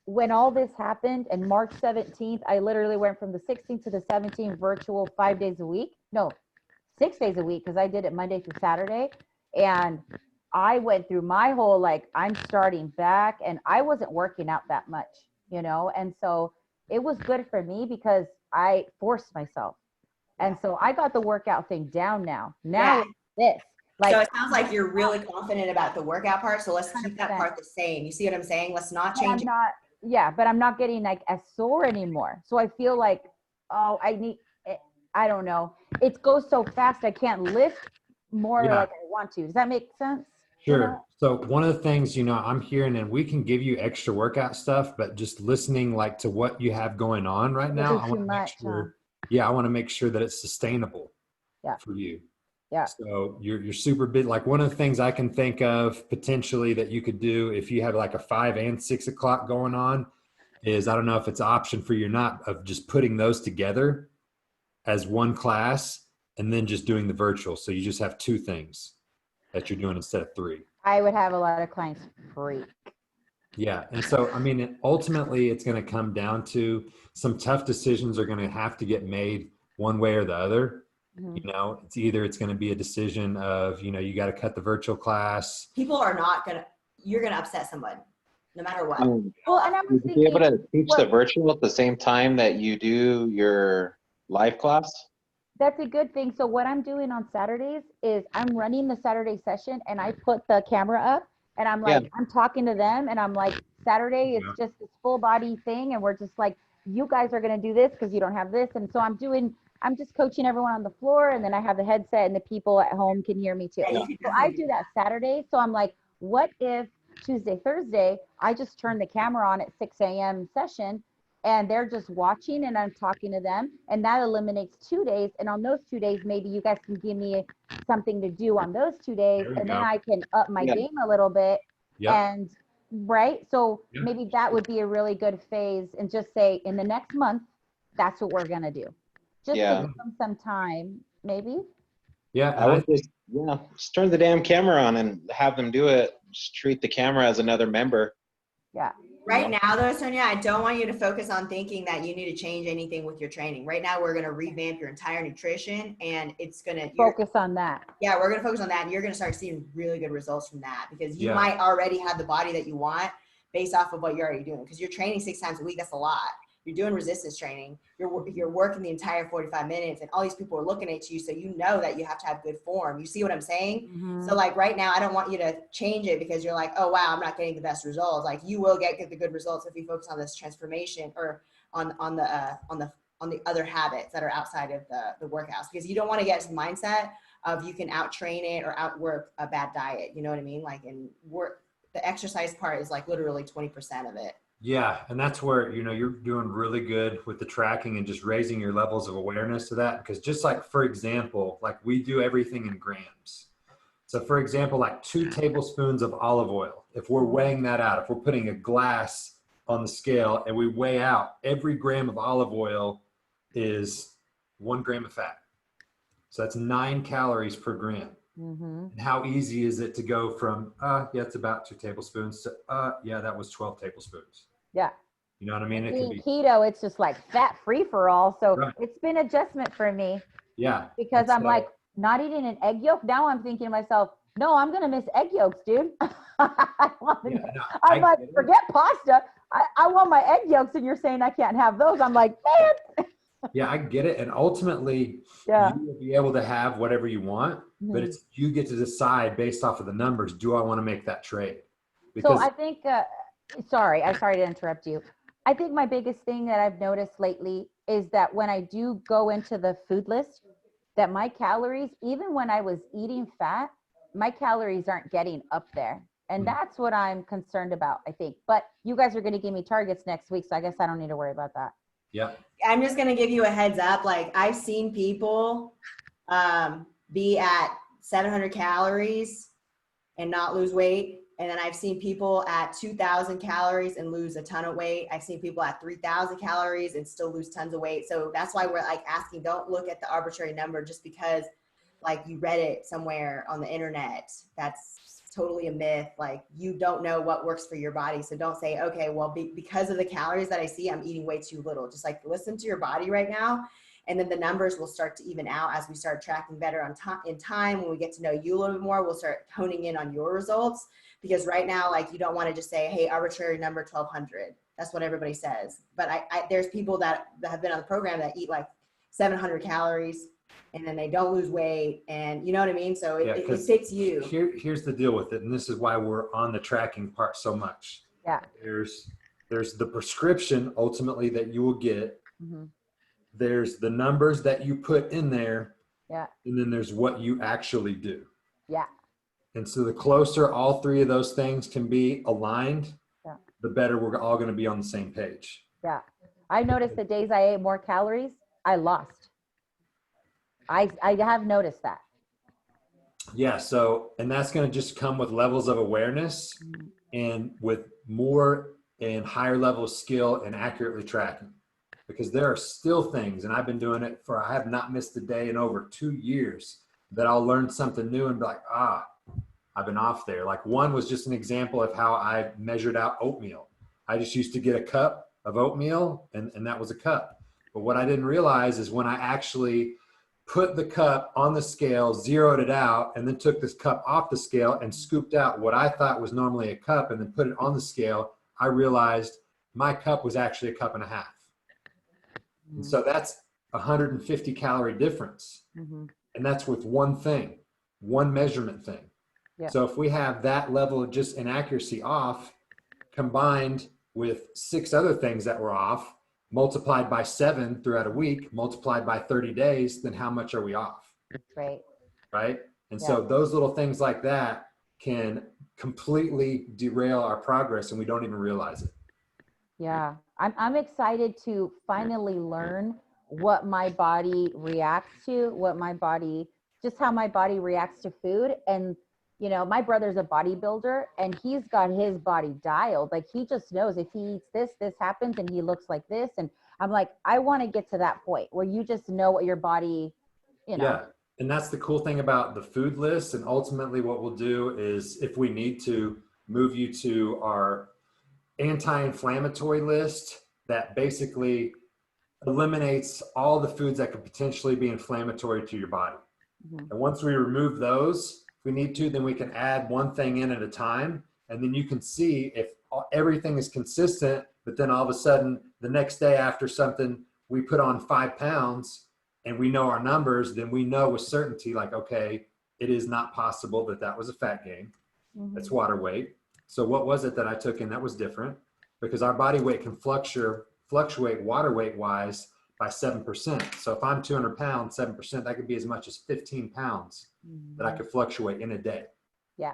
when all this happened and March 17th, I literally went from the 16th to the 17th virtual 5 days a week. No, 6 days a week, because I did it Monday through Saturday. And I went through my whole, like, I'm starting back, and I wasn't working out that much, you know? And so it was good for me because I forced myself. And so I got the workout thing down now. Now Yeah. it's this. Like, So it sounds like you're really confident about the workout part. So let's keep that 100%. part the same. You see what I'm saying? Let's not but change I'm it. not, yeah, but I'm not getting like as sore anymore. So I feel like, oh, I don't know. It goes so fast. I can't lift more Yeah. like I want to. Does that make sense? You Sure. know? So one of the things, I'm hearing, and we can give you extra workout stuff, but just listening like to what you have going on right now, Maybe too much, I want to make sure that it's sustainable Yeah. for you. Yeah. So you're super big. Like one of the things I can think of potentially that you could do if you have like a 5 and 6 o'clock going on is, I don't know if it's an option for you or not, of just putting those together as one class and then just doing the virtual. So you just have 2 things that you're doing instead of 3. I would have a lot of clients freak. Yeah. And so, I mean, ultimately it's going to come down to some tough decisions are going to have to get made one way or the other. Mhm. It's either it's going to be a decision of, you got to cut the virtual class. People are not you're going to upset somebody no matter what. Well, and I was Would you be able thinking, to teach what- the virtual at the same time that you do your live class? that's a good thing. So what I'm doing on Saturdays is I'm running the Saturday session and I put the camera up and I'm like, I'm talking to them and I'm like, Saturday, it's just this full body thing. And we're just like, you guys are going to do this because you don't have this. And so I'm just coaching everyone on the floor, and then I have the headset and the people at home can hear me too. Yeah, you can So I definitely do that Saturday. So I'm like, what if Tuesday, Thursday, I just turn the camera on at 6 a.m. session and they're just watching and I'm talking to them, and that eliminates 2 days. And on those 2 days, maybe you guys can give me something to do on those 2 days, There you and then go. I can up my Yeah. game a little bit. Yep. And right. So Yeah. maybe that would be a really good phase, and just say in the next month, that's what we're going to do. Just Yeah. to give them some time, maybe. Yeah. I would just turn the damn camera on and have them do it. Just treat the camera as another member. Yeah. Right now, though, Sonia, I don't want you to focus on thinking that you need to change anything with your training. Right now, we're going to revamp your entire nutrition, and it's going to Focus on that. Yeah, we're going to focus on that, and you're going to start seeing really good results from that because you Yeah. might already have the body that you want based off of what you're already doing. Because you're training 6 times a week, that's a lot. You're doing resistance training. You're working the entire 45 minutes, and all these people are looking at you, so you know that you have to have good form. You see what I'm saying? Mhm. So like right now, I don't want you to change it because you're like, oh wow, I'm not getting the best results. Like you will get the good results if you focus on this transformation or on the other habits that are outside of the workouts, because you don't want to get to the mindset of you can out train it or outwork a bad diet. You know what I mean? Like the exercise part is like literally 20% of it. Yeah, and that's where, you're doing really good with the tracking and just raising your levels of awareness to that. Because just like, for example, like we do everything in grams. So for example, like 2 tablespoons of olive oil, if we're weighing that out, if we're putting a glass on the scale and we weigh out every gram of olive oil is 1 gram of fat. So that's 9 calories per gram. Mhm. And how easy is it to go from, yeah, it's about 2 tablespoons to, yeah, that was 12 tablespoons. Yeah. You know what I mean? It Being can be, keto, it's just like fat free for all. So Right. it's been adjustment for me yeah. because And I'm so- like not eating an egg yolk. Now I'm thinking to myself, no, I'm gonna miss egg yolks, dude. I'm I like, get it. forget pasta. I want my egg yolks, and you're saying I can't have those. I'm like, man. Yeah, I get it. And ultimately, Yeah. you will be able to have whatever you want, but Mhm. it's you get to decide based off of the numbers. Do I want to make that trade? So I think, sorry to interrupt you. I think my biggest thing that I've noticed lately is that when I do go into the food list, that my calories, even when I was eating fat, my calories aren't getting up there. And Mhm. that's what I'm concerned about, I think. But you guys are going to give me targets next week, so I guess I don't need to worry about that. yeah, I'm just going to give you a heads up. Like I've seen people be at 700 calories and not lose weight. And then I've seen people at 2,000 calories and lose a ton of weight. I've seen people at 3,000 calories and still lose tons of weight. So that's why we're like asking, don't look at the arbitrary number just because like you read it somewhere on the internet. That's totally a myth. Like you don't know what works for your body. So don't say, okay, well, because of the calories that I see, I'm eating way too little. Just like listen to your body right now. And then the numbers will start to even out as we start tracking better in time. When we get to know you a little bit more, we'll start honing in on your results. Because right now, like you don't want to just say, hey, arbitrary number 1,200. That's what everybody says. But there's people that have been on the program that eat like 700 calories and then they don't lose weight. And you know what I mean? So it 'cause fits you. Here's the deal with it. And this is why we're on the tracking part so much. Yeah. There's the prescription ultimately that you will get. Mm-hmm. There's the numbers that you put in there. Yeah. And then there's what you actually do. Yeah. And so the closer all 3 of those things can be aligned, Yeah. the better we're all going to be on the same page. Yeah. I noticed the days I ate more calories, I lost. I have noticed that. Yeah. So, and that's going to just come with levels of awareness and with more and higher level of skill and accurately tracking. Because there are still things, and I've been doing it I have not missed a day in over 2 years, that I'll learn something new and be like, I've been off there. Like one was just an example of how I measured out oatmeal. I just used to get a cup of oatmeal and that was a cup. But what I didn't realize is when I actually put the cup on the scale, zeroed it out, and then took this cup off the scale and scooped out what I thought was normally a cup and then put it on the scale, I realized my cup was actually a cup and a half. And so that's 150 calorie difference. Mm-hmm. And that's with one thing, one measurement thing. Yeah. So if we have that level of just inaccuracy off, combined with 6 other things that were off, multiplied by 7 throughout a week, multiplied by 30 days, then how much are we off? Right. Right. And Yeah. so those little things like that can completely derail our progress and we don't even realize it. Yeah. I'm excited to finally learn what my body reacts to, just how my body reacts to food. And, you know, my brother's a bodybuilder and he's got his body dialed. Like he just knows if he eats this, this happens and he looks like this. And I'm like, I want to get to that point where you just know what your body, you know. Yeah. And that's the cool thing about the food list. And ultimately what we'll do is, if we need to, move you to our anti-inflammatory list that basically eliminates all the foods that could potentially be inflammatory to your body. Mhm. And once we remove those, if we need to, then we can add one thing in at a time. And then you can see if everything is consistent, but then all of a sudden the next day after something, we put on 5 pounds and we know our numbers, then we know with certainty, like, okay, it is not possible that that was a fat gain. That's water weight. So what was it that I took in that was different? Because our body weight can fluctuate water weight wise by 7%. So if I'm 200 pounds, 7%, that could be as much as 15 pounds that I could fluctuate in a day. Yeah.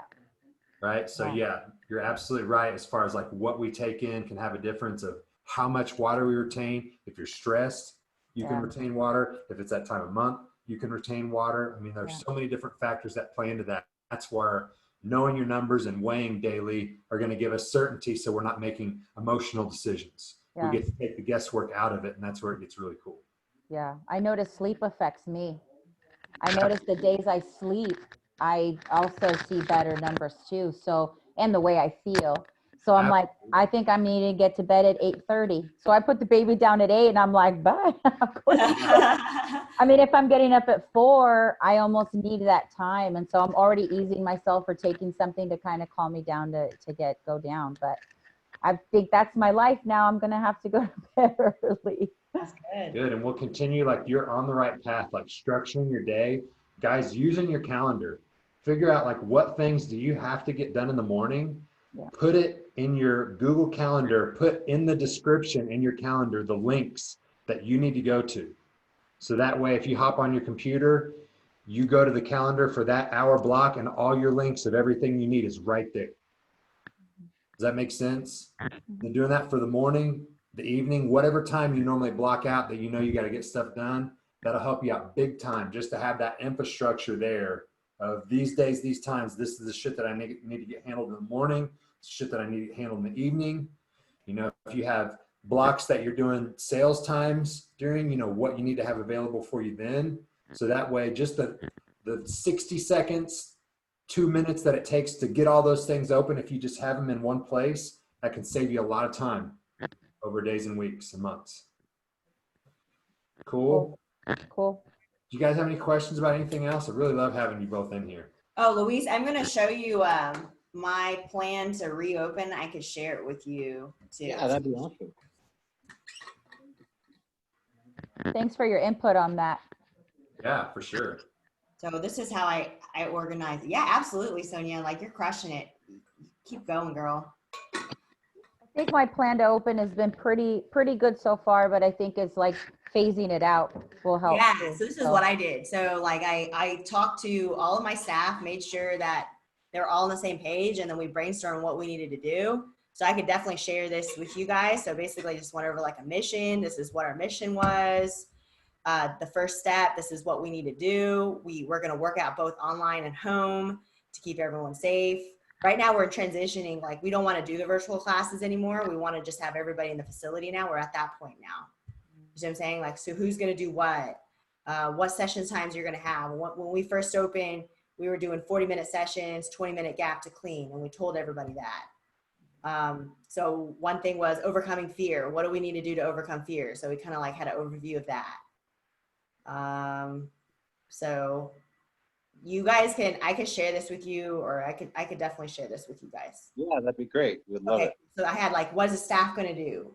Right. So yeah, you're absolutely right. As far as like what we take in can have a difference of how much water we retain. If you're stressed, you can retain water. If it's that time of month, you can retain water. I mean, there's so many different factors that play into that. That's where knowing your numbers and weighing daily are going to give us certainty, so we're not making emotional decisions. We get to take the guesswork out of it, and that's where it gets really cool. Yeah. I notice sleep affects me. I notice the days I sleep, I also see better numbers too. So, and the way I feel. So I'm like, I think I'm needing to get to bed at 8:30. So I put the baby down at 8 and I'm like, bye. I mean, if I'm getting up at 4, I almost need that time. And so I'm already easing myself or taking something to kind of calm me down to go down. But I think that's my life now. I'm going to have to go to bed early. That's good. Good. And we'll continue, like, you're on the right path, like structuring your day. Guys, using your calendar, figure out like what things do you have to get done in the morning. Put it in your Google Calendar, put in the description in your calendar the links that you need to go to. So that way, if you hop on your computer, you go to the calendar for that hour block and all your links of everything you need is right there. Does that make sense? And doing that for the morning, the evening, whatever time you normally block out that you know you got to get stuff done, that'll help you out big time, just to have that infrastructure there of these days, these times, this is the shit that I need to get handled in the morning, shit that I need to handle in the evening. You know, if you have blocks that you're doing sales times during, you know, what you need to have available for you then. So that way, just the 60 seconds, 2 minutes that it takes to get all those things open, if you just have them in one place, that can save you a lot of time over days and weeks and months. Cool. Cool. Do you guys have any questions about anything else? I really love having you both in here. Oh, Louise, I'm going to show you my plan to reopen. I could share it with you too. Yeah, that'd be awesome. Thanks for your input on that. Yeah, for sure. So this is how I organize. Yeah, absolutely, Sonia. Like, you're crushing it. Keep going, girl. I think my plan to open has been pretty good so far, but I think it's like phasing it out will help. Yeah, too. so this is what I did. So like I talked to all of my staff, made sure that they're all on the same page, and then we brainstormed what we needed to do. So I could definitely share this with you guys. So basically I just went over like a mission. This is what our mission was. The first step, this is what we need to do. We're going to work out both online and home to keep everyone safe. Right now we're transitioning, like we don't want to do the virtual classes anymore. We want to just have everybody in the facility now. We're at that point now. You know what I'm saying? Like, so who's going to do what session times you're going to have. When we first opened, we were doing 40-minute sessions, 20-minute gap to clean. And we told everybody that. So one thing was overcoming fear. What do we need to do to overcome fear? So we kind of like had an overview of that. So you guys I could share this with you, or I could definitely share this with you guys. Yeah, that'd be great. We'd love it. So I had like, what is the staff going to do?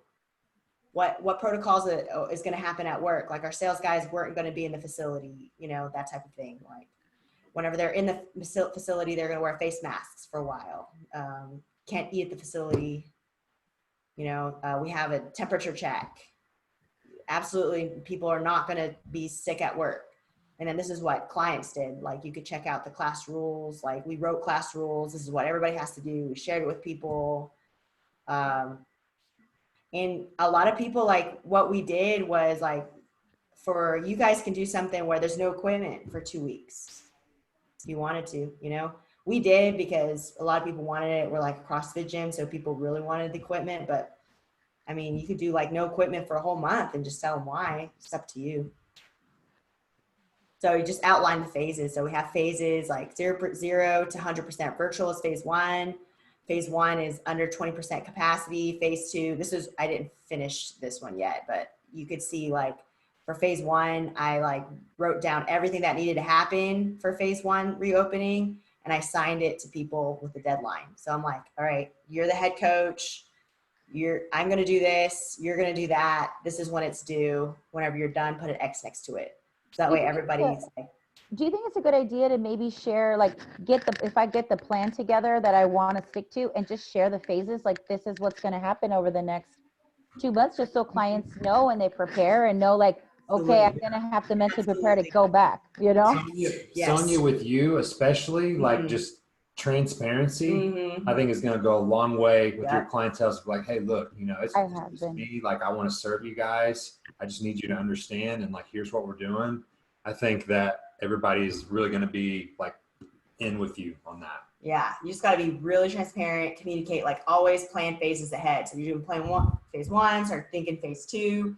What protocols is going to happen at work? Like our sales guys weren't going to be in the facility, you know, that type of thing. Like whenever they're in the facility, they're going to wear face masks for a while. Can't eat at the facility. You know, we have a temperature check. Absolutely, people are not going to be sick at work. And then this is what clients did. Like you could check out the class rules. Like we wrote class rules. This is what everybody has to do. We shared it with people. And a lot of people, like what we did was like, for you guys can do something where there's no equipment for 2 weeks. If you wanted to, you know, we did because a lot of people wanted it. We're like a CrossFit gym. So people really wanted the equipment, but I mean, you could do like no equipment for a whole month and just tell them why. It's up to you. So you just outline the phases. So we have phases like 0 to 100% virtual is phase 1. Phase 1 is under 20% capacity. Phase 2, I didn't finish this one yet, but you could see like for phase 1, I like wrote down everything that needed to happen for phase 1 reopening, and I signed it to people with the deadline. So I'm like, all right, you're the head coach. I'm going to do this. You're going to do that. This is when it's due. Whenever you're done, put an X next to it. So that way everybody's like, do you think it's a good idea to maybe share, like if I get the plan together that I want to stick to and just share the phases, like this is what's going to happen over the next 2 months, just so clients know and they prepare and know like, okay, I'm going to have to mentally prepare to go back, you know? Sonia, with you especially, like just transparency, I think is going to go a long way with your clientele. So like, hey, look, you know, it's just me. Like, I want to serve you guys. I just need you to understand. And like, here's what we're doing. I think that everybody is really going to be like in with you on that. Yeah, you just got to be really transparent, communicate, like always plan phases ahead. So you're doing phase 1, start thinking phase 2,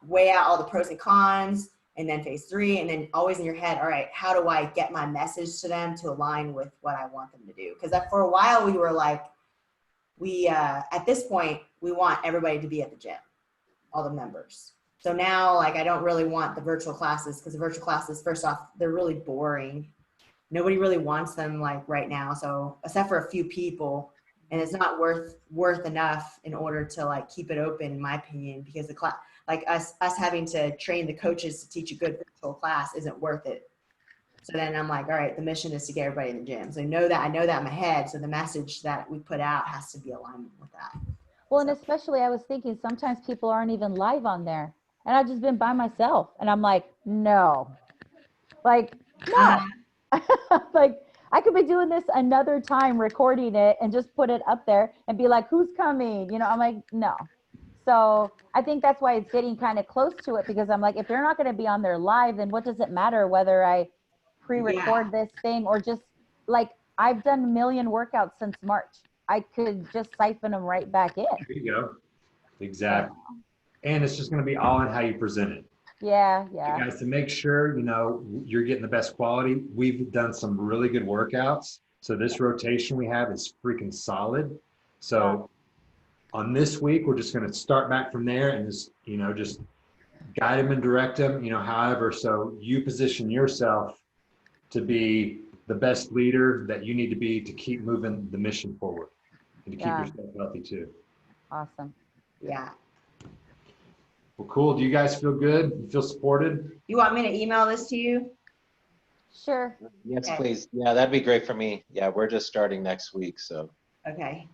weigh out all the pros and cons, and then phase 3, and then always in your head, all right, how do I get my message to them to align with what I want them to do? Because for a while we were like, at this point, we want everybody to be at the gym, all the members. So now, like, I don't really want the virtual classes, because the virtual classes, first off, they're really boring. Nobody really wants them like right now. So except for a few people, and it's not worth enough in order to like keep it open, in my opinion, because the class, like us having to train the coaches to teach a good virtual class isn't worth it. So then I'm like, all right, the mission is to get everybody in the gym. So I know that in my head. So the message that we put out has to be aligned with that. Well, and especially I was thinking sometimes people aren't even live on there, and I've just been by myself, and I'm like, no, like, no. Like, I could be doing this another time, recording it and just put it up there and be like, who's coming? You know, I'm like, no. So I think that's why it's getting kind of close to it, because I'm like, if they're not going to be on there live, then what does it matter whether I pre-record this thing or just like, I've done a million workouts since March. I could just siphon them right back in. There you go. Exactly. And it's just going to be all in how you present it. Yeah. You guys, to make sure, you know, you're getting the best quality, we've done some really good workouts. So this rotation we have is freaking solid. So on this week, we're just going to start back from there and just, you know, just guide them and direct them, you know, however. So you position yourself to be the best leader that you need to be to keep moving the mission forward and to keep yourself healthy too. Awesome. Yeah. Well, cool. Do you guys feel good? You feel supported? You want me to email this to you? Sure. Yes, please. Yeah, that'd be great for me. Yeah, we're just starting next week, so. Okay.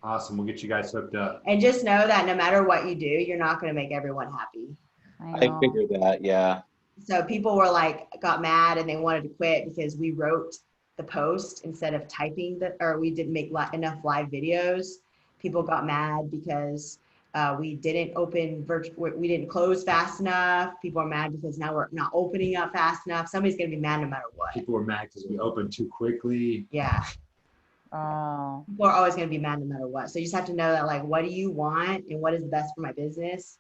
Awesome. We'll get you guys hooked up. And just know that no matter what you do, you're not going to make everyone happy. I figured that, yeah. So people were like, got mad and they wanted to quit because we wrote the post instead of typing or we didn't make enough live videos. People got mad because we didn't we didn't close fast enough. People are mad because now we're not opening up fast enough. Somebody's going to be mad no matter what. People are mad because we opened too quickly. Yeah. Oh. People are always going to be mad no matter what. So you just have to know that, like, what do you want and what is best for my business?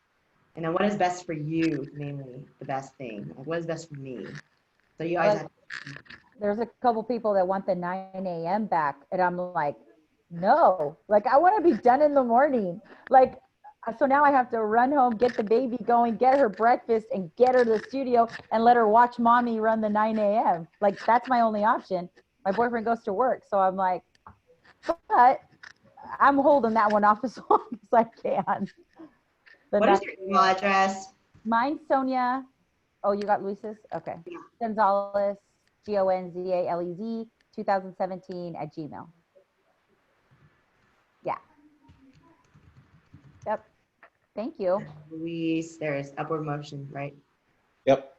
And then what is best for you, mainly the best thing. Like, what is best for me? So you always have to. There's a couple people that want the 9 a.m. back. And I'm like, no, like, I want to be done in the morning. Like, so now I have to run home, get the baby going, get her breakfast, and get her to the studio and let her watch mommy run the 9 a.m. Like, that's my only option. My boyfriend goes to work. So I'm like, but I'm holding that one off as long as I can. What is your email address? Mine's Sonia. Oh, you got Luis's? Okay. Yeah. Gonzalez, Gonzalez, 2017 at Gmail. Yeah. Yep. Thank you. Luis, there's upward motion, right? Yep.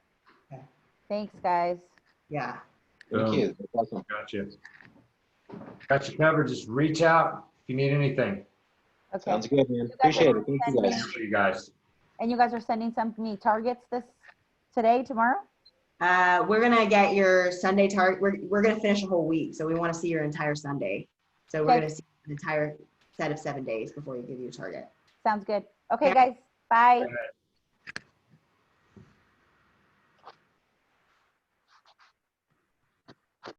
Thanks, guys. Yeah. Thank you. That's awesome. Gotcha. Got you covered. Just reach out if you need anything. Okay. Sounds good, man. Appreciate it. Thank you, guys. Thanks for you guys. And you guys are sending some me targets today, tomorrow? We're going to get your Sunday target. We're going to finish a whole week. So we want to see your entire Sunday. So we're going to see an entire set of 7 days before we give you a target. Sounds good. Okay, guys. Bye. All right.